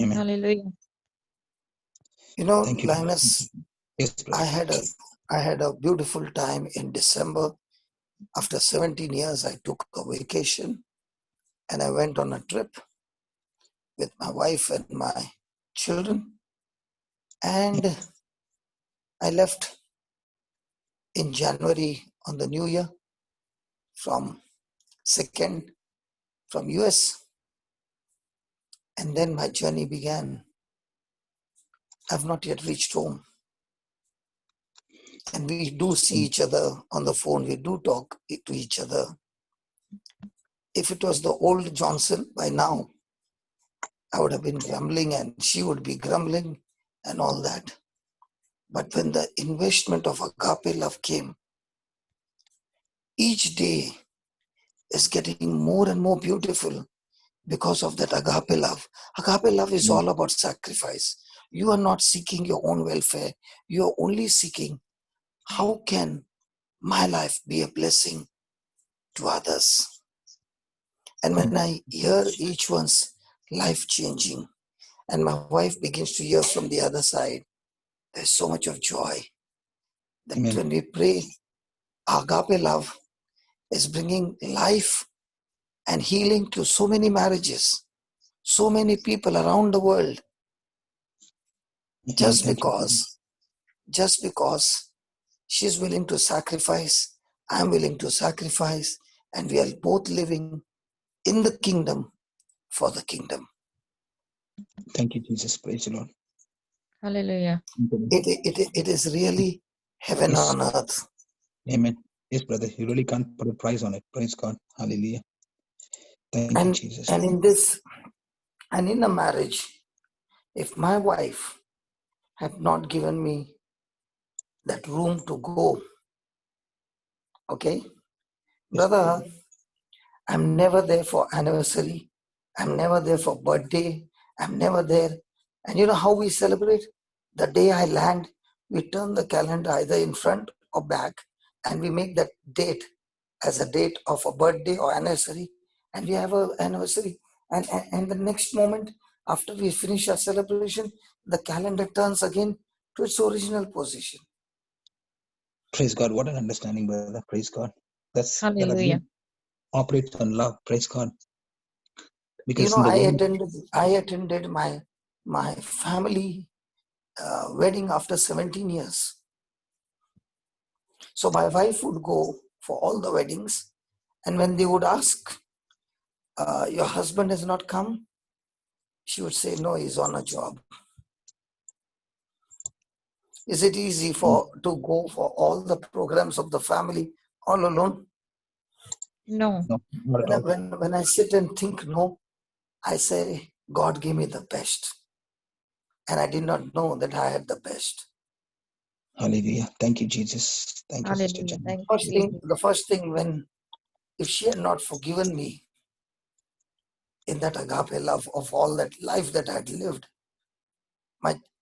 Amen. Hallelujah. Thank you. Linus, yes, I had a beautiful time in December. After 17 years, I took a vacation and I went on a trip with my wife and my children. And I left in January on the New Year from US. And then my journey began. I've not yet reached home. And we do see each other on the phone. We do talk to each other. If it was the old Johnson, by now, I would have been grumbling and she would be grumbling and all that. But when the investment of agape love came, each day is getting more and more beautiful because of that agape love. Agape love is all about sacrifice. You are not seeking your own welfare. You are only seeking, how can my life be a blessing to others? And when I hear each one's life changing, and my wife begins to hear from the other side, there's so much of joy that when we pray, agape love is bringing life and healing to so many marriages, so many people around the world. Just because she's willing to sacrifice, I'm willing to sacrifice, and we are both living in the kingdom for the kingdom. Thank you, Jesus. Praise the Lord. Hallelujah. It is really heaven on earth. Amen. Yes, brother. You really can't put a price on it. Praise God. Hallelujah. Thank you, Jesus. And in this, and in a marriage, if my wife had not given me that room to go, okay, brother, I'm never there for anniversary. I'm never there for birthday. I'm never there. And you know how we celebrate? The day I land, we turn the calendar either in front or back, and we make that date as a date of a birthday or anniversary, and we have an anniversary. And the next moment, after we finish our celebration, the calendar turns again to its original position. Praise God. What an understanding, brother. Praise God. That Hallelujah. operates on love. Praise God. Because I attended my family wedding after 17 years. So my wife would go for all the weddings, and when they would ask, your husband has not come, she would say, no, he's on a job. Is it easy to go for all the programs of the family all alone? No. When I sit and think, no, I say, God gave me the best. And I did not know that I had the best. Hallelujah. Thank you, Jesus. Thank you, Sister John. The first thing, if she had not forgiven me in that agape love of all that life that I had lived,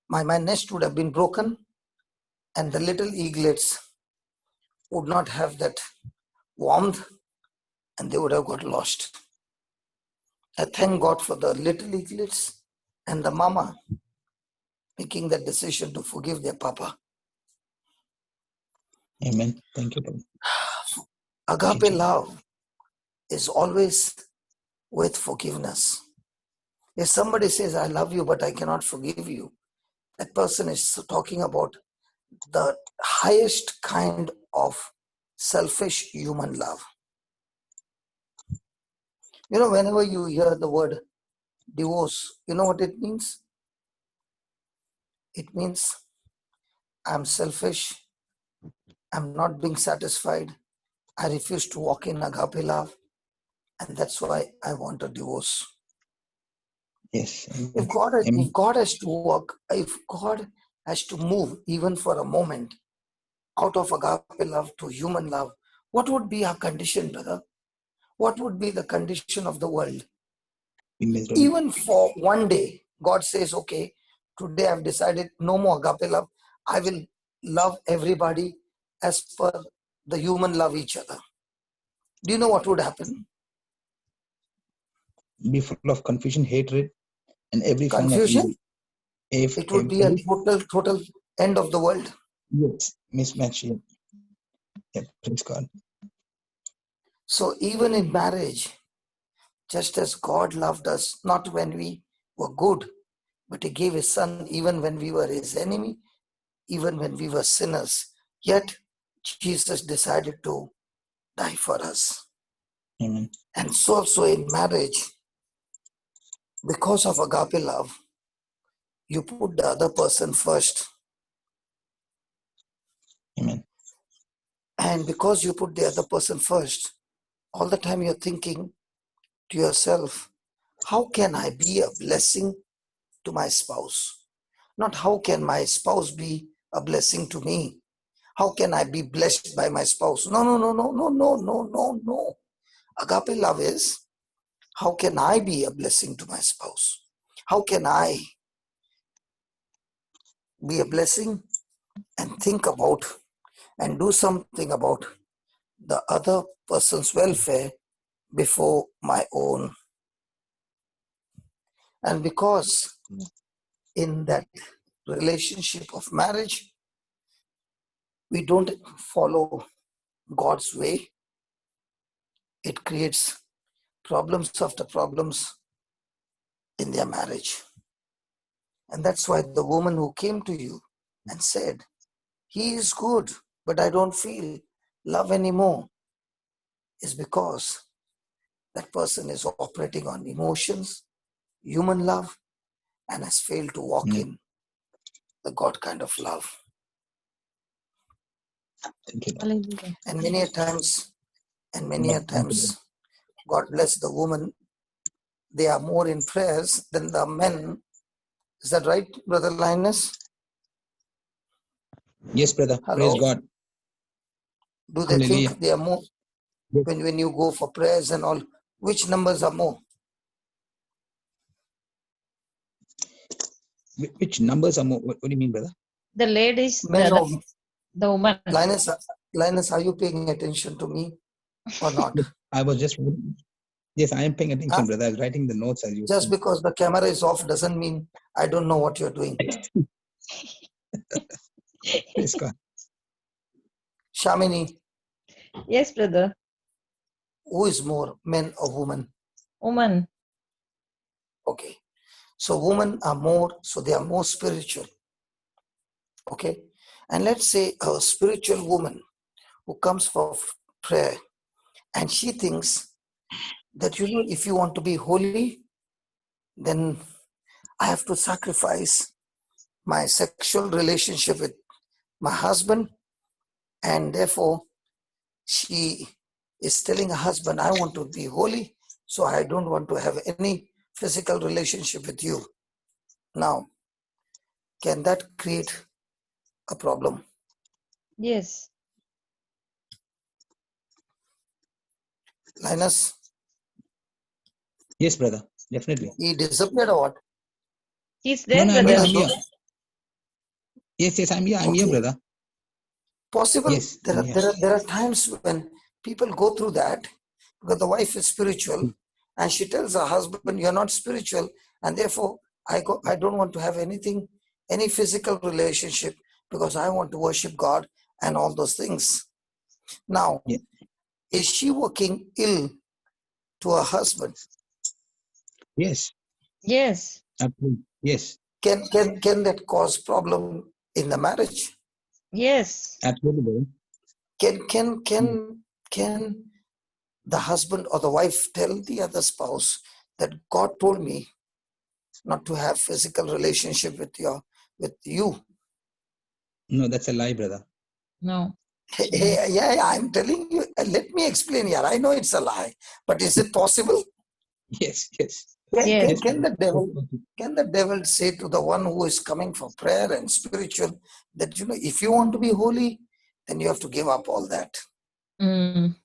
my nest would have been broken, and the little eaglets would not have that warmth, and they would have got lost. I thank God for the little eaglets and the mama making that decision to forgive their papa. Amen. Thank you. Agape love is always with forgiveness. If somebody says, I love you, but I cannot forgive you, that person is talking about the highest kind of selfish human love. You know, whenever you hear the word divorce, you know what it means? It means I'm selfish, I'm not being satisfied, I refuse to walk in agape love, and that's why I want a divorce. Yes. If God has to work, if God has to move even for a moment out of agape love to human love, what would be our condition, brother? What would be the condition of the world? Even for one day, God says, okay, today I've decided no more agape love. I will love everybody as per the human love each other. Do you know what would happen? Be full of confusion, hatred, and every form of Confusion. evil. It would be a total end of the world. Yes, mismatch. Yeah, praise God. So even in marriage, just as God loved us, not when we were good, but He gave His Son even when we were His enemy, even when we were sinners. Yet Jesus decided to die for us. Amen. And so also in marriage, because of agape love, you put the other person first. Amen. And because you put the other person first, all the time you're thinking to yourself, how can I be a blessing to my spouse? Not how can my spouse be a blessing to me? How can I be blessed by my spouse? No. Agape love is, how can I be a blessing to my spouse? How can I be a blessing and think about and do something about the other person's welfare before my own? And because in that relationship of marriage, we don't follow God's way, it creates problems after problems in their marriage. And that's why the woman who came to you and said, he is good, but I don't feel love anymore, is because that person is operating on emotions, human love, and has failed to walk in the God kind of love. Thank you. Hallelujah. And many a times, God bless the woman, they are more in prayers than the men. Is that right, Brother Linus? Yes, brother. Hello? Praise God. Do they Hallelujah. think they are more? Yes. When you go for prayers and all, which numbers are more? Which numbers are more? What do you mean, brother? The ladies, Men brother, or the woman. Linus, are you paying attention to me or not? I was just, yes, I am paying attention, Huh? brother. I was writing the notes as you Just spoke. because the camera is off doesn't mean I don't know what you're doing. Praise God. Shamini, Yes, brother. who is more, men or women? Woman. Okay. So women are more, so they are more spiritual. Okay. And let's say a spiritual woman who comes for prayer and she thinks that, if you want to be holy, then I have to sacrifice my sexual relationship with my husband, and therefore she is telling her husband, I want to be holy, so I don't want to have any physical relationship with you. Now, can that create a problem? Yes. Linus? Yes, brother. Definitely. He disappeared or what? He's there, No, brother. I'm here. Yes, I'm here. I'm here, brother. Possible. Yes, There are times when people go through that because the wife is spiritual and she tells her husband, you're not spiritual, and therefore I don't want to have any physical relationship because I want to worship God and all those things. Now, is she working ill to her husband? Yes. Yes. Absolutely. Yes. Can that cause problem in the marriage? Yes. Absolutely, brother. Can the husband or the wife tell the other spouse that God told me not to have physical relationship with you? No, that's a lie, brother. No. Hey, yeah, I'm telling you. Let me explain here. I know it's a lie, but is it possible? Yes. Yes. Can the devil say to the one who is coming for prayer and spiritual that, if you want to be holy, then you have to give up all that? Mm.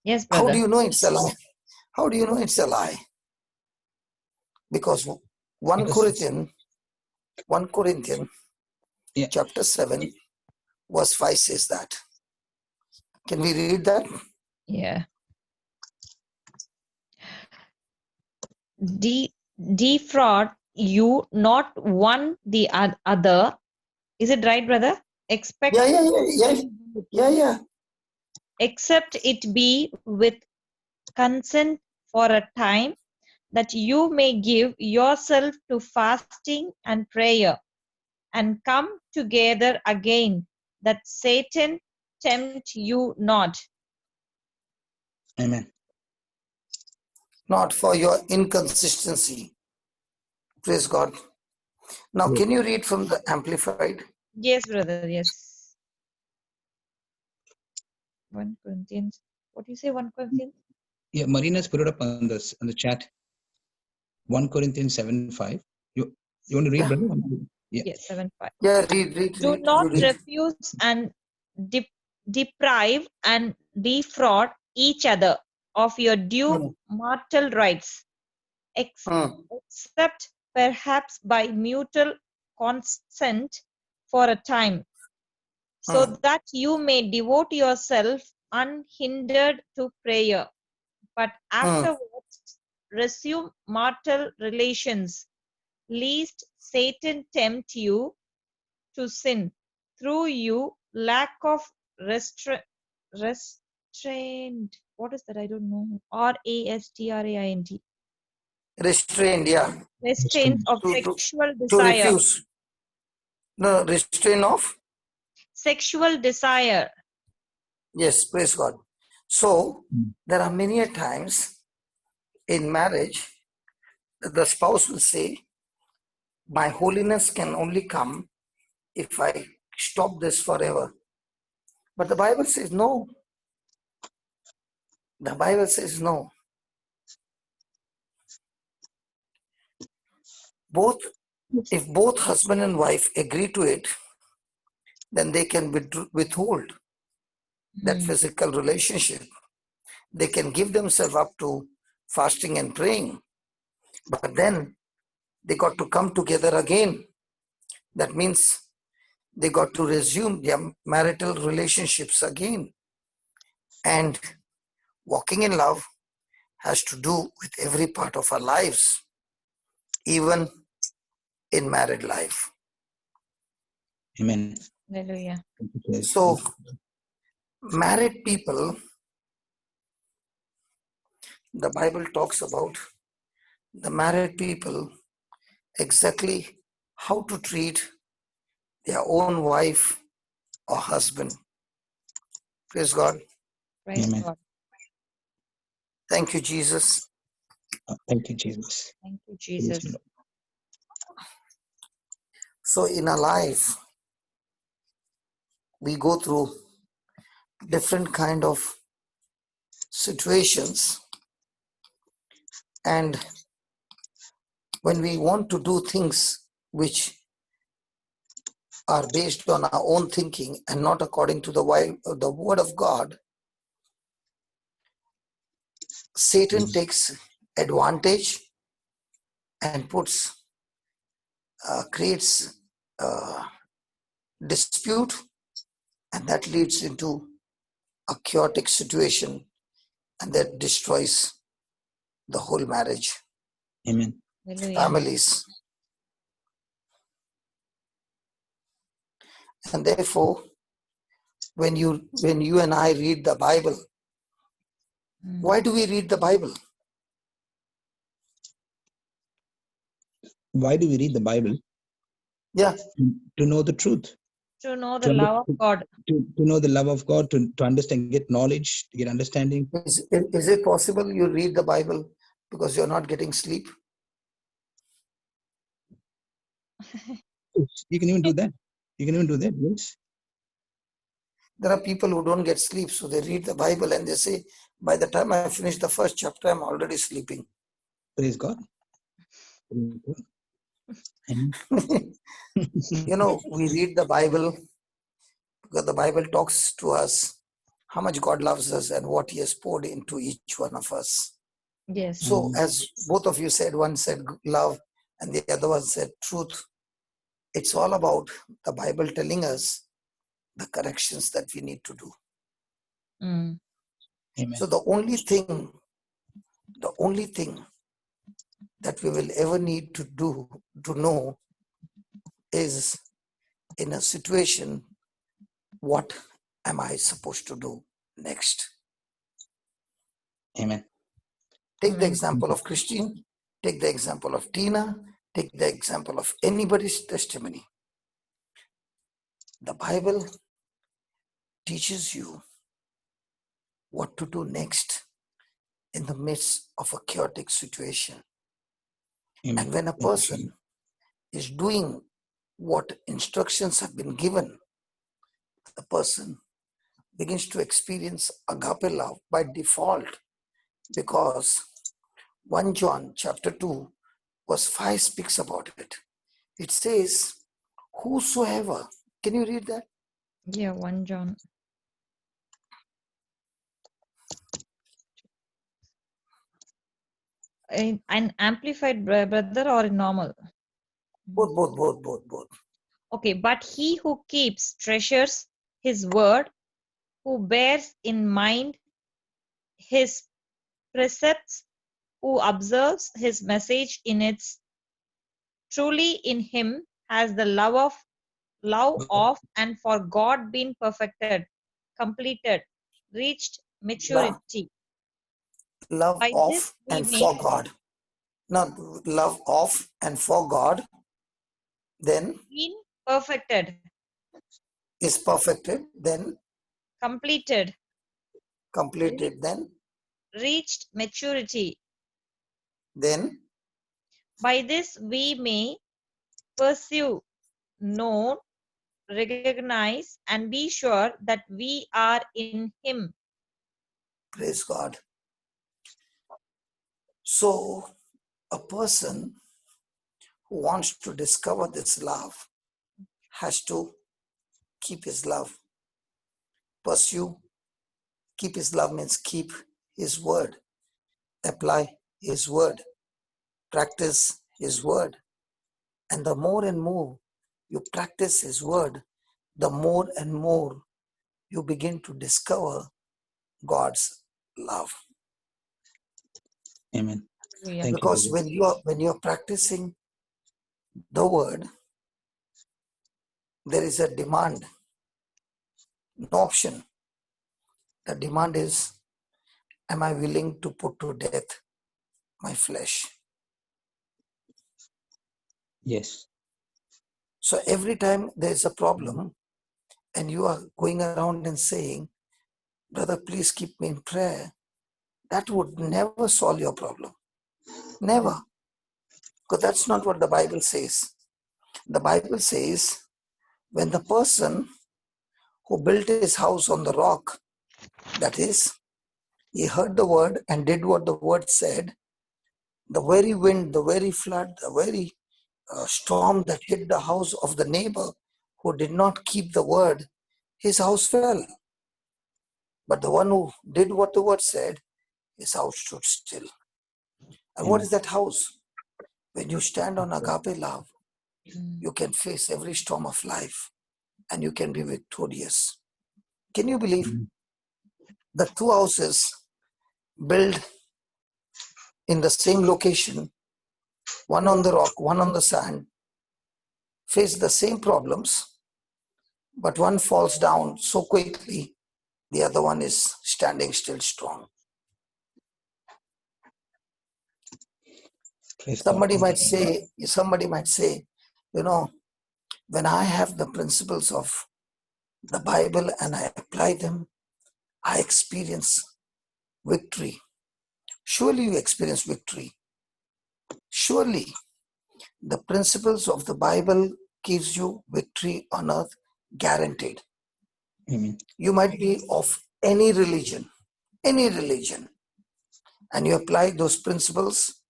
Yes, How do brother. you know it's a lie? How do you know it's a lie? Because 1 Corinthians Yeah. chapter 7 verse 5 says that. Can we read that? Yeah. Defraud you not one the other. Is it right, brother? Expect Yeah. except it be with consent for a time, that you may give yourself to fasting and prayer, and come together again, that Satan tempt you not. Amen. Not for your inconsistency. Praise God. Now, Yes. can you read from the Amplified? Yes, brother, yes. 1 Corinthians. What do you say, 1 Corinthians? Yeah, Marina's put it up on the chat. 1 Corinthians 7:5. You want to read, brother? Yeah. Yes, 7:5. Yeah, read. Do You not read. refuse and deprive and defraud each other of your due mortal rights, except perhaps by mutual consent for a time, so that you may devote yourself unhindered to prayer, but afterwards resume mortal relations, lest Satan tempt you to sin through you lack of restraint. What is that? I don't know. Rastraint. Restrained, yeah. Restraint of To sexual desire. refuse. No, restrain of? Sexual desire. Yes, praise God. So, there are many times in marriage, the spouse will say, my holiness can only come if I stop this forever. But the Bible says no. The Bible says no. If both husband and wife agree to it, then they can withhold that physical relationship. They can give themselves up to fasting and praying. But then they got to come together again. That means they got to resume their marital relationships again. And walking in love has to do with every part of our lives, even in married life. Amen. Hallelujah. So, married people, the Bible talks about the married people exactly how to treat their own wife or husband. Praise God. Praise Amen. God. Thank you, Jesus. Thank you, Jesus. Thank you, Jesus. So in our life, we go through different kind of situations, and when we want to do things which are based on our own thinking and not according to the word of God, Satan takes advantage and creates dispute, and that leads into a chaotic situation, and that destroys the whole marriage, Amen. Hallelujah. families. And therefore, when you and I read the Bible, why do we read the Bible? Why do we read the Bible? Yeah. To know the truth. To know the love of God. To know the love of God, to understand, get knowledge, to get understanding. Is it possible you read the Bible because you're not getting sleep? You can even do that. Yes. There are people who don't get sleep, so they read the Bible and they say, by the time I finish the first chapter, I'm already sleeping. Praise God. Amen. We read the Bible because the Bible talks to us how much God loves us and what He has poured into each one of us. Yes. So, as both of you said, one said love and the other one said truth. It's all about the Bible telling us the corrections that we need to do. Mm. Amen. So the only thing that we will ever need to know is, in a situation, what am I supposed to do next? Amen. Take the example of Christine, take the example of Tina, take the example of anybody's testimony. The Bible teaches you what to do next in the midst of a chaotic situation. Amen. And when a person is doing what instructions have been given, the person begins to experience agape love by default, because 1 John chapter 2 verse 5 speaks about it. It says, whosoever, can you read that? Yeah, 1 John. An amplified brother or normal? Both. Okay, but he who keeps, treasures his word, who bears in mind his precepts, who observes his message in its truly in him has the love of and for God been perfected, completed, reached maturity. Love By this of we and may for God. Now, love of and for God, then been perfected, is perfected, then completed, completed, then reached maturity. then By this we may pursue, know, recognize, and be sure that we are in Him. praise God. So, a person who wants to discover this love has to keep his love. Pursue, keep his love means keep his word, apply his word, practice his word. And the more and more you practice his word, the more and more you begin to discover God's love. Amen. Hallelujah. Thank Because you. when you're practicing the word, there is a demand, no option. The demand is, am I willing to put to death my flesh? Yes. So every time there's a problem and you are going around and saying, brother, please keep me in prayer, that would never solve your problem. Never. Because that's not what the Bible says. The Bible says, when the person who built his house on the rock, that is, he heard the word and did what the word said, the very wind, the very flood, the very storm that hit the house of the neighbor who did not keep the word, his house fell. But the one who did what the word said, his house stood still. And what is that house? When you stand on agape love, you can face every storm of life and you can be victorious. Can you believe the two houses built in the same location, one on the rock, one on the sand, face the same problems, but one falls down so quickly, the other one is standing still strong. Praise Somebody God. might say, when I have the principles of the Bible and I apply them, I experience victory. Surely you experience victory. Surely the principles of the Bible gives you victory on earth, guaranteed. Amen. You might be of any religion, and you apply those principles,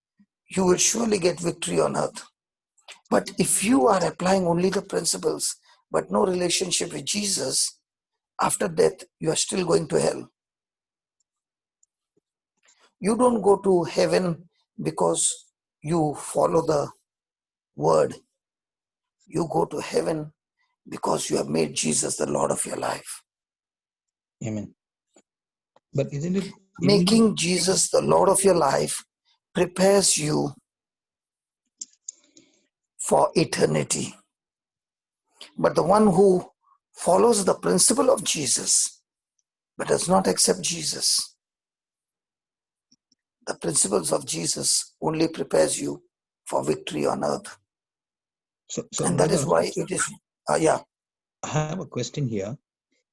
you will surely get victory on earth. But if you are applying only the principles, but no relationship with Jesus, after death, you are still going to hell. You don't go to heaven because you follow the word. You go to heaven because you have made Jesus the Lord of your life. Amen. But isn't it Making Jesus the Lord of your life prepares you for eternity. But the one who follows the principle of Jesus but does not accept Jesus, the principles of Jesus only prepares you for victory on earth. so And that brother, is why it is, yeah. I have a question here.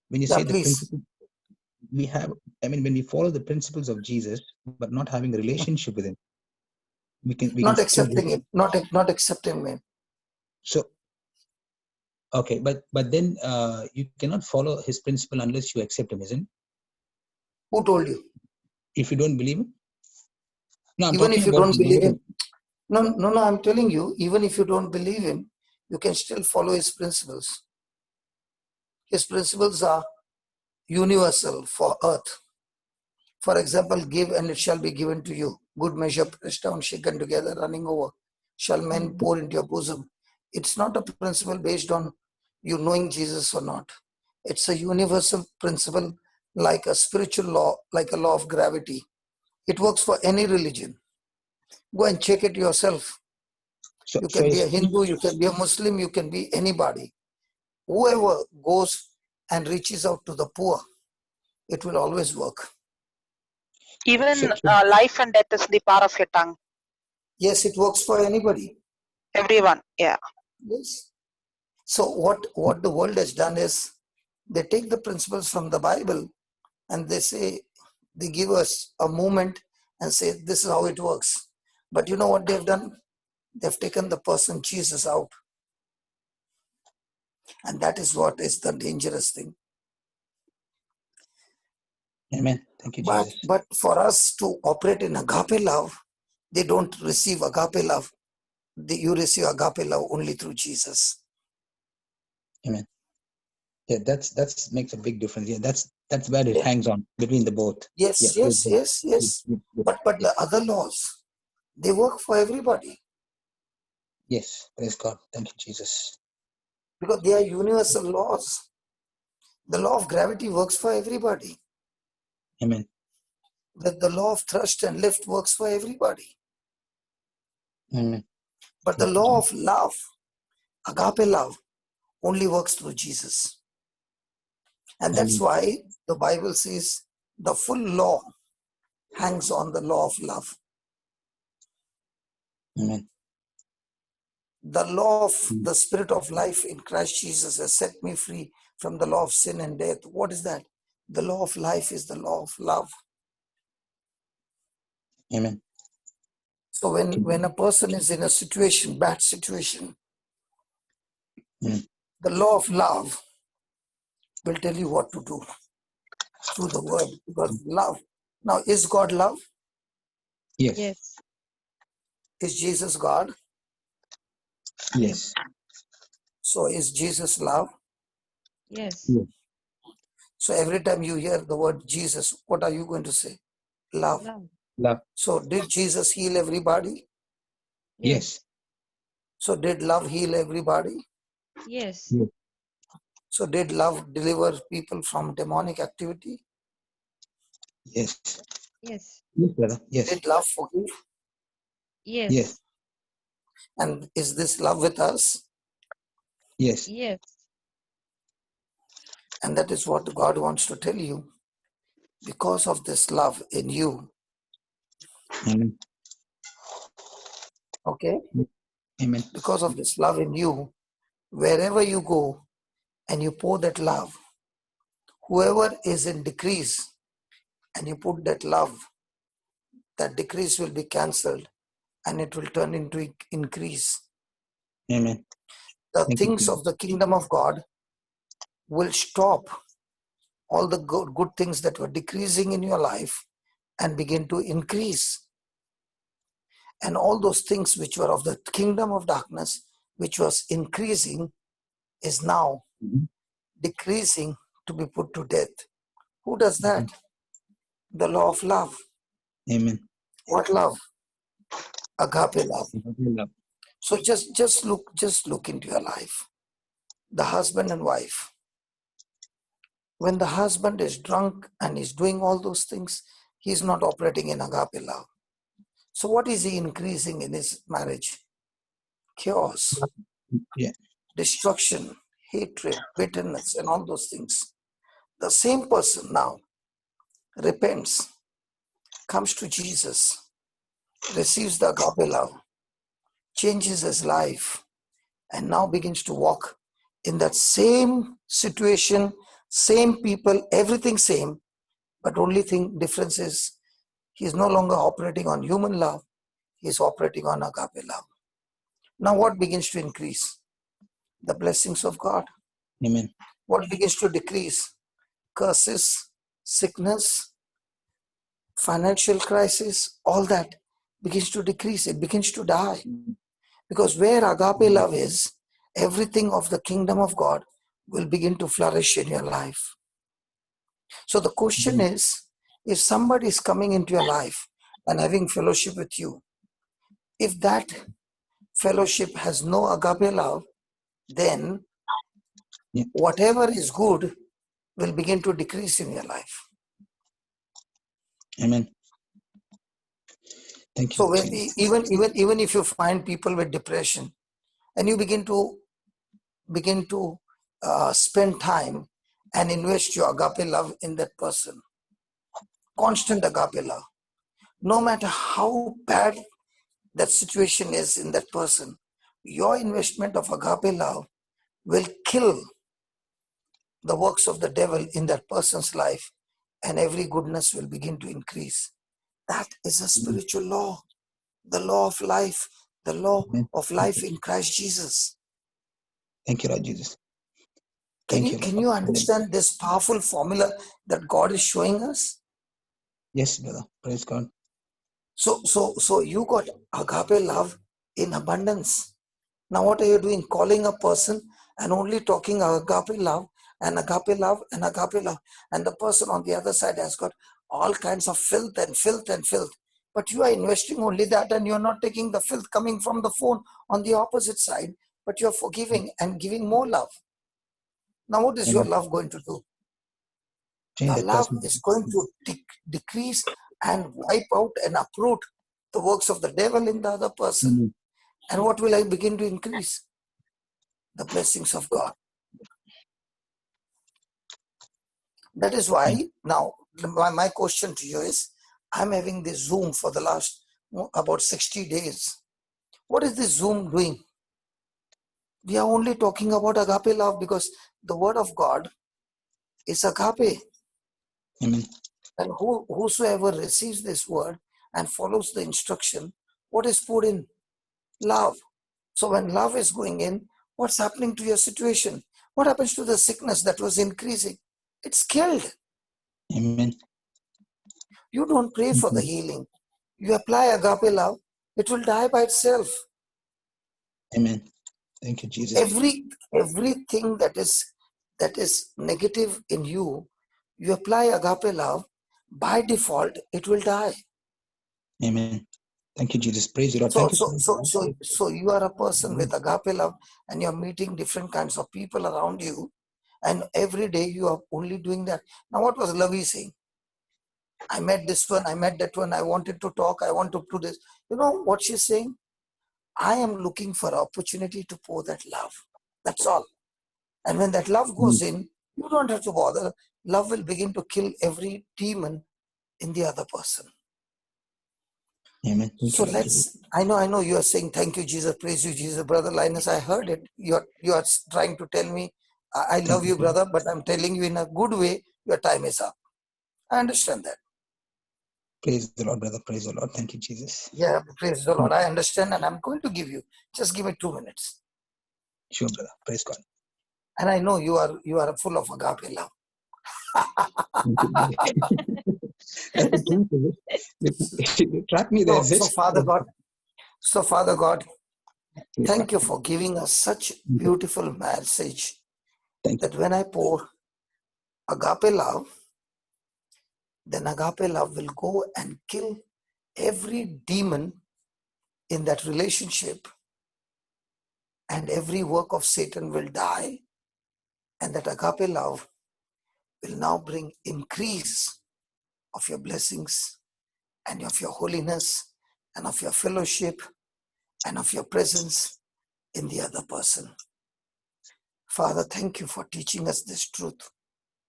When you Yeah, say the please. principle, when we follow the principles of Jesus, but not having a relationship with him, we can Not still go. accepting it, not accepting it. So, okay, but then you cannot follow his principle unless you accept him, isn't it? Who told you? If you don't believe him? No, I'm Even talking if you about don't the believe word. him, no, I'm telling you, even if you don't believe him, you can still follow his principles. His principles are universal for earth. For example, give and it shall be given to you. Good measure, pressed down, shaken together, running over, shall men pour into your bosom. It's not a principle based on you knowing Jesus or not. It's a universal principle like a spiritual law, like a law of gravity. It works for any religion. Go and check it yourself. You So can be a his, Hindu, you can be a Muslim, you can be anybody. Whoever goes and reaches out to the poor, it will always work. Even life and death is the power of your tongue. Yes, it works for anybody. Everyone, yeah. Yes. So what the world has done is they take the principles from the Bible and they give us a movement and say this is how it works. But you know what they've done? They've taken the person Jesus out. And that is what is the dangerous thing. amen. Thank you, But Jesus. for us to operate in agape love, they don't receive agape love. You receive agape love only through Jesus. Amen. Yeah, that's makes a big difference. Yeah, that's where it Yeah. hangs on between the both. Yes, Yeah, yes. But the other laws, they work for everybody yes, praise God. Thank you, Jesus. because they are universal laws. The law of gravity works for everybody. Amen. The law of thrust and lift works for everybody. Amen. But the law of love, agape love, only works through Jesus. And that's Amen. why the Bible says the full law hangs on the law of love. Amen. The law of the spirit of life in Christ Jesus has set me free from the law of sin and death. What is that? The law of life is the law of love. Amen. So when a person is in a situation, bad situation, the law of love will tell you what to do through the word. Because love, now is God love? Yes. Yes. Is Jesus God? Yes. So is Jesus love? Yes. Yes. So every time you hear the word Jesus, what are you going to say? Love. Love. Love. So did Jesus heal everybody? Yes. So did love heal everybody? Yes. Yes. So did love deliver people from demonic activity? Yes. Yes. Yes, brother. Yes. Did love forgive? Yes. Yes. And is this love with us? Yes. Yes. And that is what God wants to tell you. Because of this love in you, Amen. okay? Amen. Because of this love in you, wherever you go and you pour that love, whoever is in decrease and you put that love, that decrease will be cancelled and it will turn into increase. Amen. The Thank you, things Jesus. of the kingdom of God will stop all the good things that were decreasing in your life and begin to increase. And all those things which were of the kingdom of darkness, which was increasing, is now decreasing to be put to death. Who does that? The law of love. Amen. What love? Agape love. Love. So just look into your life. The husband and wife. When the husband is drunk and is doing all those things, he is not operating in agape love. So what is he increasing in his marriage? Chaos, destruction, hatred, bitterness, and all those things. The same person now repents, comes to Jesus, receives the agape love, changes his life, and now begins to walk in that same situation, same people, everything same, but only thing difference is he is no longer operating on human love, he is operating on agape love. Now what begins to increase? The blessings of God. Amen. What begins to decrease? Curses, sickness, financial crisis, all that begins to decrease. It begins to die. Because where agape love is, everything of the kingdom of God will begin to flourish in your life. So the question is, if somebody is coming into your life and having fellowship with you, if that fellowship has no agape love, then whatever is good will begin to decrease in your life. Amen. Thank you. So when even if you find people with depression and you begin to spend time and invest your agape love in that person, constant agape love, no matter how bad that situation is in that person, your investment of agape love will kill the works of the devil in that person's life, and every goodness will begin to increase. That is a spiritual law, the law of life, the law of life in Christ Jesus. Thank you, Lord Jesus. Can you understand this powerful formula that God is showing us? Yes, brother. Praise God. So you got agape love in abundance. Now what are you doing? Calling a person and only talking agape love and agape love and agape love. And the person on the other side has got all kinds of filth and filth and filth. But you are investing only that, and you're not taking the filth coming from the phone on the opposite side, but you're forgiving and giving more love. Now what is your love going to do? The love is going to decrease and wipe out and uproot the works of the devil in the other person. And what will I begin to increase? The blessings of God. That is why now my question to you is, I'm having this Zoom for the last about 60 days. What is this Zoom doing? We are only talking about agape love because the word of God is agape. Amen. And whosoever receives this word and follows the instruction, what is put in? Love. So when love is going in, what's happening to your situation? What happens to the sickness that was increasing? It's killed. Amen. You don't pray for the healing. You apply agape love, it will die by itself. Amen. Thank you, Jesus. Everything that is negative in you, you apply agape love, by default, it will die. Amen. Thank you, Jesus. Praise you, Lord. Thank you so you are a person with agape love, and you're meeting different kinds of people around you, and every day you are only doing that. Now, what was Lavi saying? I met this one, I met that one, I wanted to talk, I want to do this. You know what she's saying? I am looking for opportunity to pour that love. That's all. And when that love goes in, you don't have to bother. Love will begin to kill every demon in the other person. Amen. So I know you are saying, thank you, Jesus, praise you, Jesus. Brother Linus, I heard it. You are trying to tell me, I love you, brother, but I'm telling you in a good way, your time is up. I understand that. Praise the Lord, brother. Praise the Lord. Thank you, Jesus. Yeah, praise the Lord. I understand, and I'm going to give you. Just give me 2 minutes. Sure, brother. Praise God. And I know you are full of agape love. That's the truth. They track me there. So Father God, So, Father God, thank you for giving us such beautiful message that when I pour agape love, then agape love will go and kill every demon in that relationship, and every work of Satan will die, and that agape love will now bring increase of your blessings and of your holiness and of your fellowship and of your presence in the other person. Father, thank you for teaching us this truth.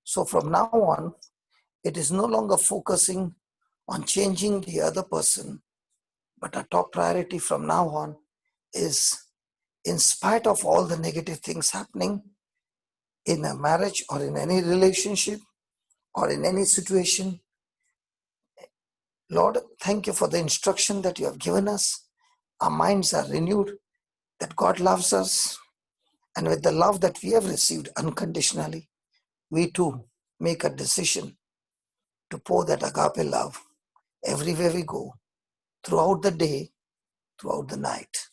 So from now on, it is no longer focusing on changing the other person, but our top priority from now on is, in spite of all the negative things happening in a marriage or in any relationship or in any situation, Lord, thank you for the instruction that you have given us. Our minds are renewed that God loves us, and with the love that we have received unconditionally, we too make a decision to pour that agape love everywhere we go, throughout the day, throughout the night.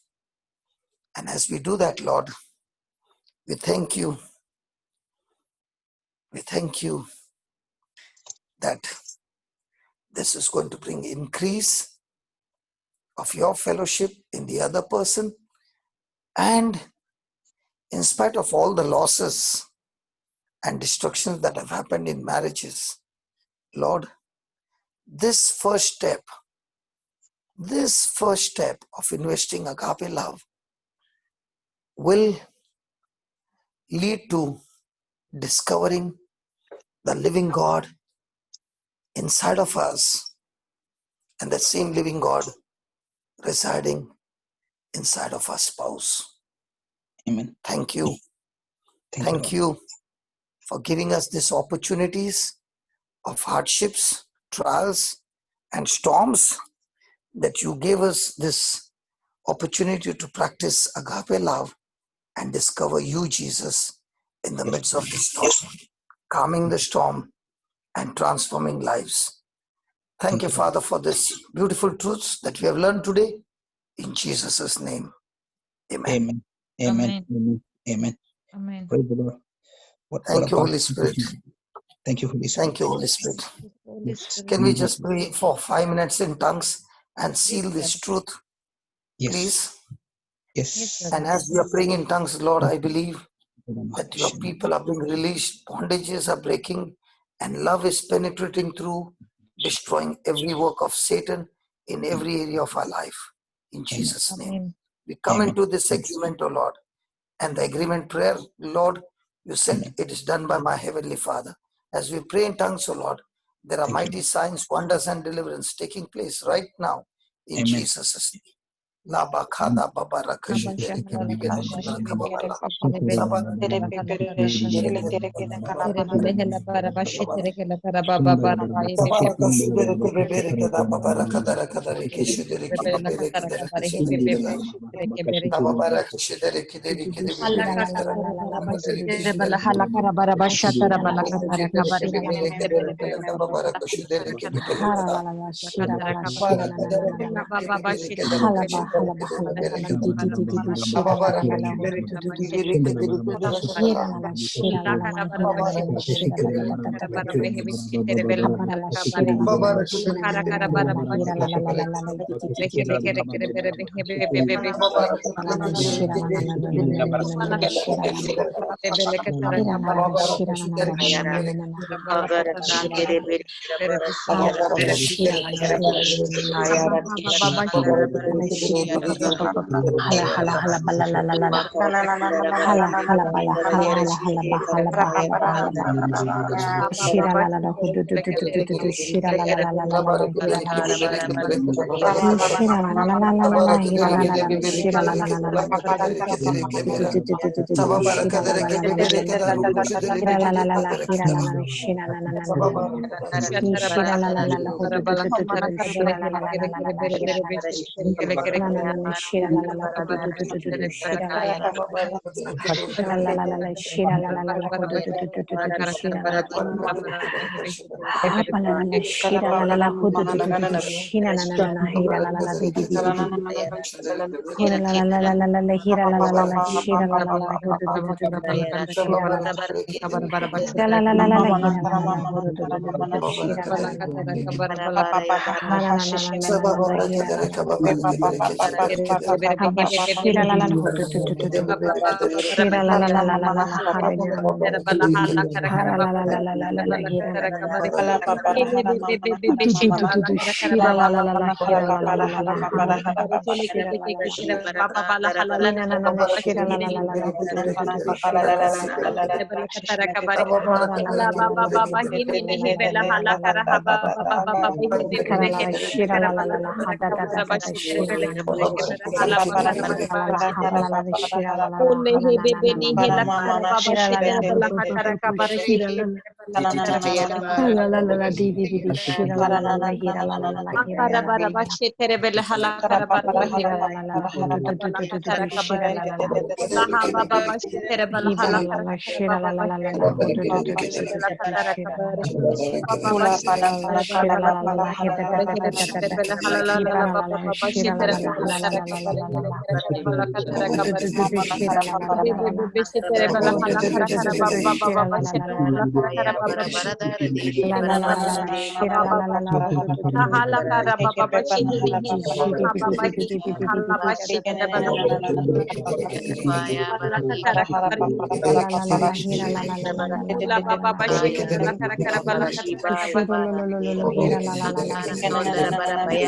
And as we do that, Lord, we thank you. We thank you that this is going to bring increase of your fellowship in the other person. And in spite of all the losses and destructions that have happened in marriages, Lord, this first step of investing agape love will lead to discovering the living God inside of us, and the same living God residing inside of our spouse. Amen. Thank you. Thank you, you for giving us these opportunities of hardships, trials, and storms, that you gave us this opportunity to practice agape love and discover you, Jesus, in the midst of the storm, calming the storm and transforming lives. Thank you, Father, for this beautiful truths that we have learned today. In Jesus' name, amen. Amen. Amen. Amen. Amen. Praise the Lord. Thank you, Holy Spirit. Tthank you, Holy Spirit. Thank you, Holy Spirit. Holy Spirit. Can we just pray for 5 minutes in tongues and seal this truth, Yes. please? Yes. And as we are praying in tongues, Lord, I believe that your people are being released, bondages are breaking, and love is penetrating through, destroying every work of Satan in every area of our life. In Jesus' name. Amen. We come Amen. into this agreement, O Lord, and the agreement prayer, Lord, you said Amen. it is done by my heavenly Father. As we pray in tongues, O Lord, there are Thank mighty signs, wonders, and deliverance taking place right now in Amen. Jesus' name. Laba kada baba rakashi dere ke bibele baraka baba la. Saba dere ke bibele dere ke baba rakashi dere ke bibele ke da baba rakada rakada reke shi dere ke bibele ke dere ke shi dere ke da. Baba rakashi dere ke dere ke bibele ke dere baba dere ke shi dere ke bibele ke dere ke da baba rakashi dere ke bibele ke da. Baba rakada reke ke dere ke shi dere ke bibele ke da. Baba rakashi dere ke bibele ke dere ke dere ke da. Baba rakashi dere ke dere ke bibele ke da. Baba rakashi dere ke dere ke bibele ke da. Baba rakashi dere ke dere ke bibele ke shi dere ke da. Baba rakashi dere ke bibele ke dere ke baba rakashi dere ke da. Baba rakashi dere ke bibele ke dere ke da. Baba rakashi dere ke dere ke dere ke bibele ke da. na na na shira la la la ho do do do do do do shira la la la la la shira la la la la shira la la la la ho do do do do do do do shira la la la la la la Rapa la la la shira la la la ho do do do do do shira na na na na hira la la la di di di di di di hira la la la la la la la hira la la la la shira la la la ho do do do do do do do shira la la la hira la la la la la hira la la la ho do do do do do do shira la la la la hara la la la la la la la hira la la la la haba shira la la la ho do do do do do shira la la la la la la la hara la la la hara la la la la la la la hira la la la la do do do do do shira la la la la hira la la la la la haba ba ba ba shira la la la la hira na na na shira la la la la la ho do do do do do shira la la la la la la hara la la la la la la la hara la la shira la la la la ha da da da da da shira la la la la hara la la hara la la la shira la la la hara la la la la la la hira la la do do do do do shira la la la la la la di di di di shira la la la la hira la la la la hira la la la la la hira la la la la ho do do do do do do do shira la la la hiba la la la shira la la la la la ho do do do do do do do do shira la la la la la shira la la la la he da da da da da da da hiba la la la shira la la la la la la la la la la la do do do do do shira la la la la la la ho do do do do do do do shira la la la la la la la la la la la shira la la la la ho do do do do do do do di shi di di di di di di di di di di da da da da da ho do do do do do do do do la la la la hira la la la la la la la hira la la la la la shiro lo lo lo lo lo hira la la la la hira la la la la la la la hara la la la la la la la la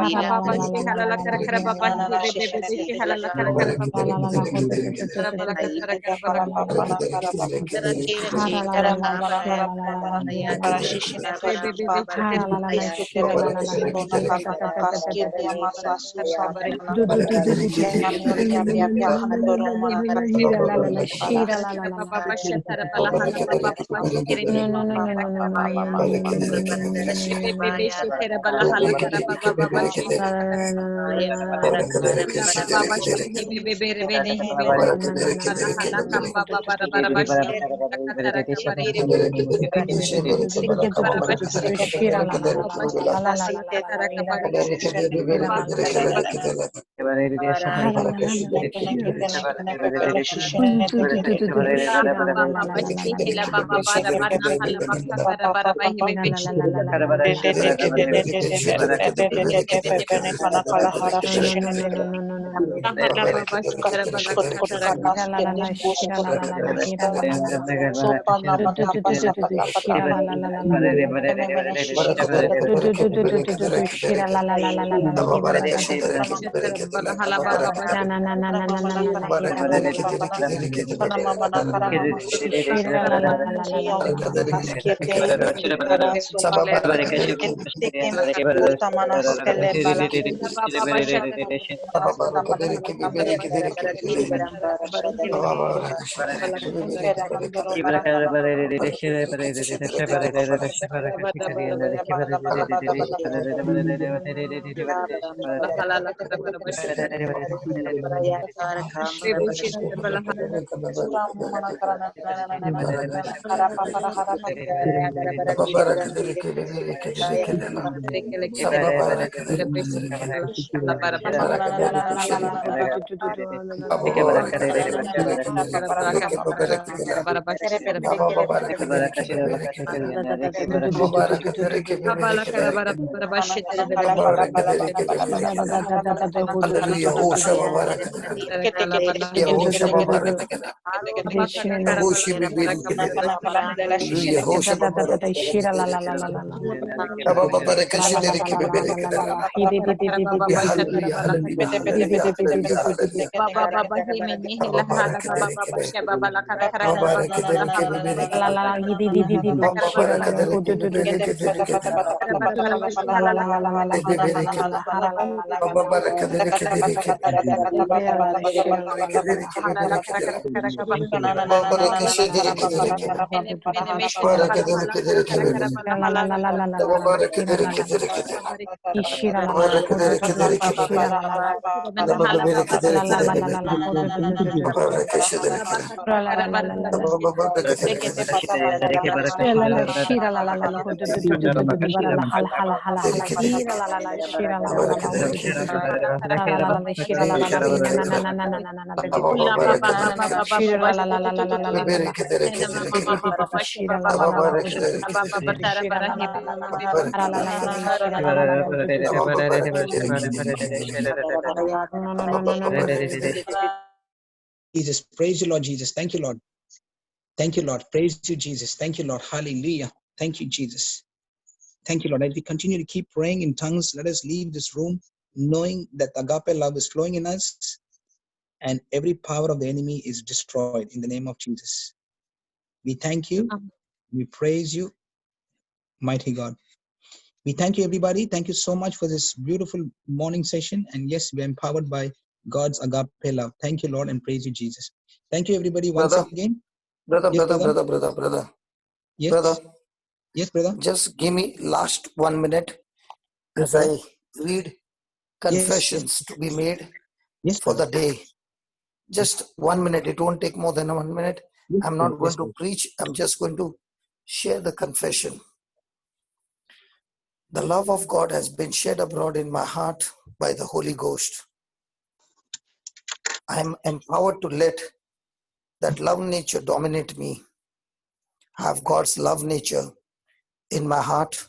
hira la la la la la la la la ho do do do do do do do do do shira la la la hara la la la shira la la la la hira la la la hara la la la shira la la la la la hira da da da da da da da do do do do do do do shira la la la la la la la la la la hira la la la shira la la la la la no no no no no no no no no no no no no no shira la la la la la la la la la la la hira la la la shira la la la la la la hara la la la la shira la la la do do do do do do shira la la la la la la la la la la la la la la la la la hira la la la la no no no no no no no no no hira la la la shira la la la la hira la la la la do do do do do do do shira la la la la la la la do do do do do do do do shira la la la la la la la hira da da da da da da na na na na na na na na na hira la la la la la shira la la la la la la la la shira la la la la la la Jesus, praise you, Lord Jesus. Thank you, Lord. Thank you, Lord. Praise you, Jesus. Thank you, Lord. Hallelujah. Thank you, Jesus. Thank you, Lord. As we continue to keep praying in tongues, let us leave this room knowing that agape love is flowing in us and every power of the enemy is destroyed in the name of Jesus. We thank you. We praise you, mighty God. We thank you, everybody. Thank you so much for this beautiful morning session. And yes, we're empowered by God's agape love. Thank you, Lord, and praise you, Jesus. Thank you, everybody, once again. Brother, Yes, brother. Yes. Brother, Yes, brother. just give me last 1 minute as Okay. I read confessions to be made for the day. Just 1 minute. It won't take more than 1 minute. I'm not going to preach. I'm just going to share the confession. The love of God has been shed abroad in my heart by the Holy Ghost. I am empowered to let that love nature dominate me. I have God's love nature in my heart,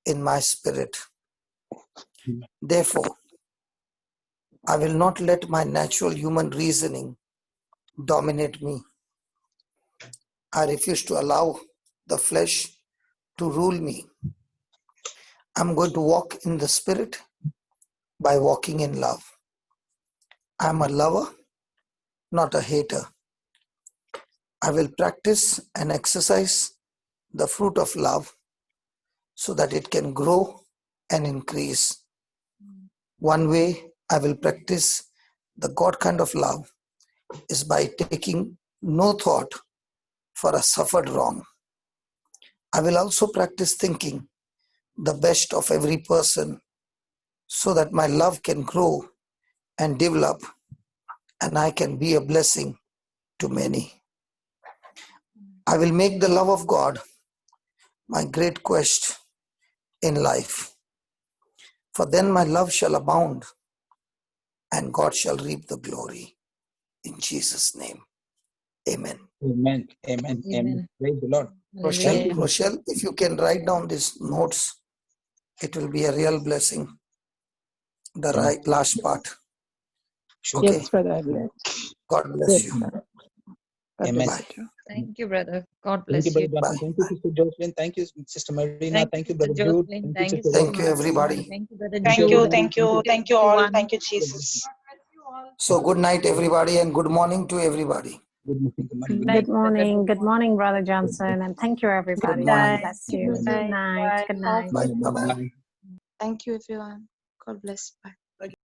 in my spirit. Therefore, I will not let my natural human reasoning dominate me. I refuse to allow the flesh to rule me. I'm going to walk in the spirit by walking in love. I'm a lover, not a hater. I will practice and exercise the fruit of love so that it can grow and increase. One way I will practice the God kind of love is by taking no thought for a suffered wrong. I will also practice thinking the best of every person so that my love can grow and develop and I can be a blessing to many. I will make the love of God my great quest in life, for then my love shall abound and God shall reap the glory. In Jesus' name, amen. Amen. Praise the Lord. Rochelle, if you can write down these notes, it will be a real blessing. The last part. Okay. Yes, brother. Yes. God bless you. Amen. Thank you, brother. God Thank bless you, you. Brother Johnson. Thank you, Sister Jocelyn. Thank you, Sister Marina. Thank you, Sister Brother Jude. Jocelyn. Thank you, Sister Thank you, everybody. Thank you, Brother Thank Jude. you, thank you all. Thank you, Jesus. So good night, everybody, and good morning to everybody. Good morning. Good morning, Brother Johnson, and thank you, everybody. God bless you. Good night. Good night. Bye. Thank you, everyone. God bless. Bye.